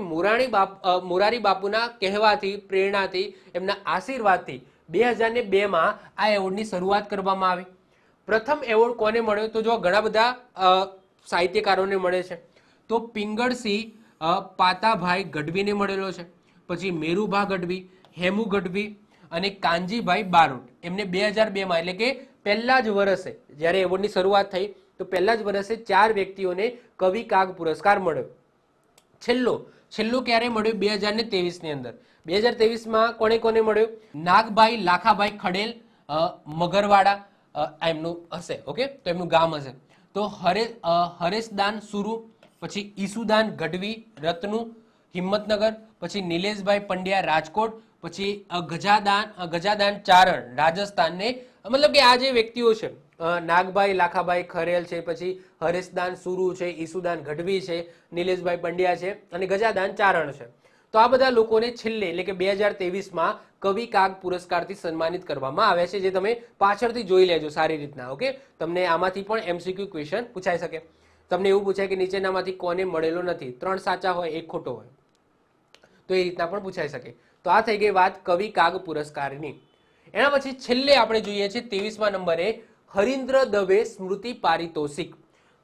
મોરારી બાપુના કહેવાથી, પ્રેરણાથી, એમના આશીર્વાદથી 2002માં આ એવોર્ડની શરૂઆત કરવામાં આવી. પ્રથમ એવોર્ડ કોને મળ્યો? તો જો ઘણા બધા સાહિત્યકારોને મળે છે. તો પિંગળસિંહ પાતાભાઈ ગઢવીને મળેલો છે, પછી મેરુભા ગઢવી, હેમુ ગઢવી અને કાનજીભાઈ બારોટ. એમને 2002માં એટલે કે પહેલા જ વર્ષે જ્યારે એવોર્ડની શરૂઆત થઈ તો પહેલા જ વર્ષે 4 વ્યક્તિઓને કવિ કાગ પુરસ્કાર મળ્યો. છેલ્લો ક્યારે મળ્યો? 2023ની અંદર. 2023માં કોને મળ્યો? નાગભાઈ લાખાભાઈ ખડેલ, મગરવાડા એમનું હશે. ઓકે, તો એમનું ગામ હશે. તો હરેશદાન સુરુ, પછી ઈસુદાન ગઢવી રત્નુ હિંમતનગર, પછી નિલેશભાઈ પંડ્યા રાજકોટ, પછી ગજાદાન ચારણ રાજસ્થાન ને. મતલબ કે આ જે વ્યક્તિઓ છે, નાગભાઈ લાખાભાઈ ખરેલ છે, પછી હરેશદાન સુરુ છે, ઈસુદાન ગઢવી છે, નિલેશભાઈ પંડ્યા છે અને ગજાદાન ચારણ છે. તો આ બધા લોકોને છેલ્લે એટલે કે 2023માં કવિ કાગ પુરસ્કારથી સન્માનિત કરવામાં આવ્યા છે, જે તમે પાછળથી જોઈ લેજો સારી રીતના. ઓકે, તમને આમાંથી પણ MCQ ક્વેશ્ચન પૂછાઈ શકે. તમને એવું પૂછાય કે નીચેનામાંથી કોને મળેલો નથી, 3 સાચા હોય 1 ખોટો હોય, તો એ રીતના પણ પૂછાઈ શકે. તો આ થઈ ગઈ વાત કવિ કાગ પુરસ્કારની. એના પછી છેલ્લે આપણે જોઈએ છીએ 23મા નંબરે હરીન્દ્ર દવે સ્મૃતિ પારિતોષિક.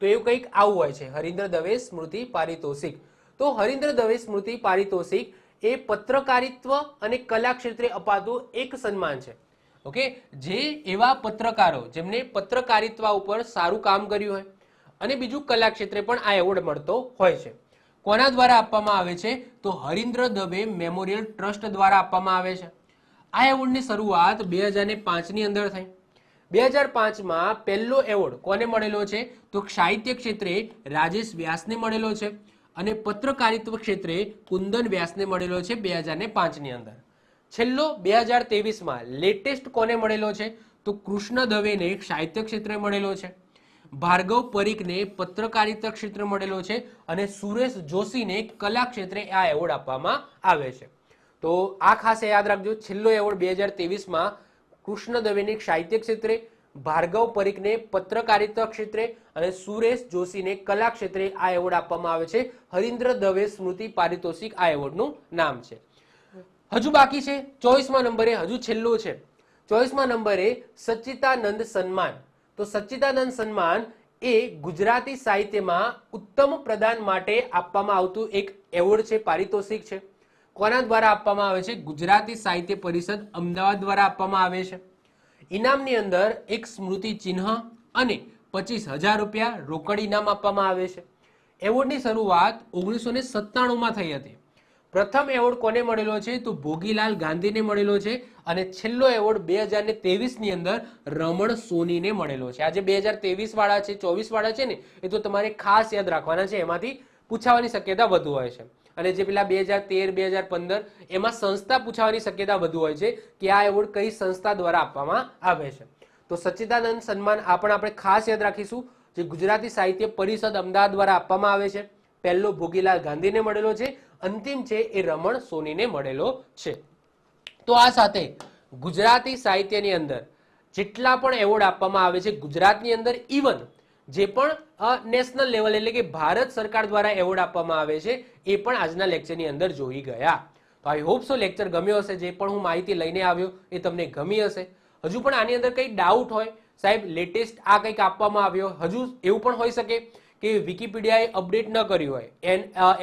તો એવું કંઈક આવું હોય છે, હરીન્દ્ર દવે સ્મૃતિ પારિતોષિક. તો હરીન્દ્ર દવે સ્મૃતિ પારિતોષિક એ પત્રકારિત્વ અને કલા ક્ષેત્રે અપાતું એક સન્માન છે. ઓકે, જે એવા પત્રકારો જેમને પત્રકારિત્વ ઉપર સારું કામ કર્યું હોય અને બીજું કલા ક્ષેત્રે પણ આ એવોર્ડ મળતો હોય છે. કોના દ્વારા આપવામાં આવે છે? તો હરીન્દ્ર દવે મેમોરિયલ ટ્રસ્ટ દ્વારા આપવામાં આવે છે. આ એવોર્ડની શરૂઆત 2005ની અંદર થઈ. 2005માં પહેલો એવોર્ડ કોને મળેલો છે? તો સાહિત્ય ક્ષેત્રે રાજેશ વ્યાસને મળેલો છે અને પત્રકારિત્વ ક્ષેત્રે કુંદન વ્યાસને મળેલો છે 2005ની અંદર. છેલ્લો 2023માં લેટેસ્ટ કોને મળેલો છે? તો કૃષ્ણ દવેને સાહિત્ય ક્ષેત્રે મળેલો છે, ભાર્ગવ પરીખને પત્રકારિતા ક્ષેત્રે મળેલો છે અને સુરેશ જોશીને કલા ક્ષેત્રે આ એવોર્ડ આપવામાં આવે છે. તો આ ખાસ યાદ રાખજો. છેલ્લો એવોર્ડ 2023માં કૃષ્ણ દવેને સાહિત્ય ક્ષેત્રે, ભાર્ગવ પરીખને પત્રકારિતા ક્ષેત્રે અને સુરેશ જોશીને કલા ક્ષેત્રે આ એવોર્ડ આપવામાં આવે છે. હરીન્દ્ર દવે સ્મૃતિ પારિતોષિક આ એવોર્ડનું નામ છે. હજુ બાકી છે 24મા નંબરે, હજુ છેલ્લું છે 24મા નંબરે સચ્ચિદાનંદ સન્માન. તો સચ્ચિદાનંદ સન્માન એ ગુજરાતી સાહિત્યમાં ઉત્તમ પ્રદાન માટે આપવામાં આવતું એક એવોર્ડ છે, પારિતોષિક છે. કોના દ્વારા આપવામાં આવે છે? ગુજરાતી સાહિત્ય પરિષદ અમદાવાદ દ્વારા આપવામાં આવે છે. ઇનામની અંદર એક સ્મૃતિ ચિહ્ન અને 25,000 રૂપિયા રોકડ ઇનામ આપવામાં આવે છે. એવોર્ડની શરૂઆત 1997માં થઈ હતી. પ્રથમ એવોર્ડ કોને મળેલો છે? તો ભોગીલાલ ગાંધીને મળેલો છે અને છેલ્લો એવોર્ડ 2023ની અંદર રમણ સોનીને મળેલો છે. આ જે 2023 વાળા છે, 24 વાળા છે ને, એ તો તમારે ખાસ યાદ રાખવાના છે, એમાંથી પૂછાવાની શક્યતા વધુ હોય છે. અને જે પેલા 2013, 2015 એમાં સંસ્થા પૂછવાની શક્યતા વધુ હોય છે કે આ એવોર્ડ કઈ સંસ્થા દ્વારા આપવામાં આવે છે. તો સચ્ચિદાનંદ સન્માન આ પણ આપણે ખાસ યાદ રાખીશું, જે ગુજરાતી સાહિત્ય પરિષદ અમદાવાદ દ્વારા આપવામાં આવે છે. પહેલો ભોગીલાલ ગાંધીને મળેલો છે, અંતિમ છે એ રમણ સોનીને મળેલો છે. તો આ સાથે ગુજરાતી સાહિત્યની અંદર જેટલા પણ એવોર્ડ આપવામાં આવે છે ગુજરાતની અંદર, ઇવન જે પણ નેશનલ લેવલ એટલે કે ભારત સરકાર દ્વારા એવોર્ડ આપવામાં આવે છે, એ પણ આજના લેક્ચરની અંદર જોઈ ગયા. તો આઈ હોપ સો લેક્ચર ગમ્યો હશે. જે પણ હું માહિતી લઈને આવ્યો એ તમને ગમી હશે. હજુ પણ આની અંદર કંઈ ડાઉટ હોય સાહેબ લેટેસ્ટ આ કંઈક આપવામાં આવ્યો, હજુ એવું પણ હોઈ શકે કે વિકીપીડિયાએ અપડેટ ન કર્યું હોય,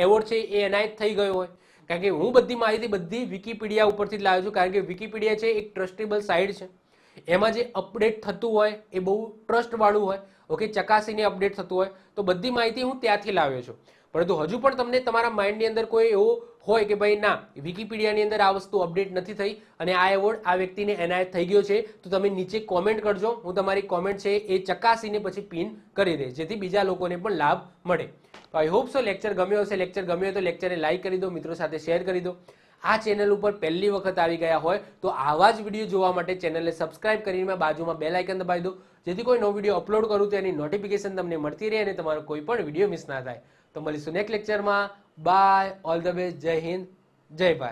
એવોર્ડ છે એ એનાયત થઈ ગયો હોય. કારણ કે હું બધી માહિતી બધી વિકીપીડિયા ઉપરથી જ લાવ્યો છું, કારણ કે વિકીપીડિયા છે એક ટ્રસ્ટેબલ સાઇટ છે. એમાં જે અપડેટ થતું હોય એ બહુ ટ્રસ્ટ વાળું હોય, ઓકે, ચકાસીને અપડેટ થતું હોય, તો બધી માહિતી હું ત્યાંથી લાવ્યો છું. પરંતુ હજુ પણ તમને તમારા માઇન્ડની અંદર કોઈ એવો હોય કે ભાઈ ના, વિકીપીડિયાની અંદર આ વસ્તુ અપડેટ નથી થઈ અને આ એવોર્ડ આ વ્યક્તિને એનાયત થઈ ગયો છે, તો તમે નીચે કોમેન્ટ કરજો. હું તમારી કોમેન્ટ છે એ ચકાસીને પછી પિન કરી દઈશ, જેથી બીજા લોકોને પણ લાભ મળે. તો આઈ હોપ સો લેક્ચર ગમ્યો હશે. લેક્ચર ગમ્યો હોય તો લેક્ચરને લાઈક કરી દો, મિત્રો સાથે શેર કરી દો. આ ચેનલ ઉપર પહેલી વખત આવી ગયા હોય તો આવા જ વિડીયો જોવા માટે ચેનલને સબસ્ક્રાઇબ કરીને બાજુમાં બેલ આઇકન દબાવી દો, જેથી કોઈ નવો વિડીયો અપલોડ કરું તો એની નોટિફિકેશન તમને મળતી રહે અને તમારો કોઈ પણ વિડીયો મિસ ના થાય. તો મળીશું નેક્સ્ટ લેક્ચરમાં. બાય, ઓલ ધ બેસ્ટ, જય હિન્દ, જય ભારત.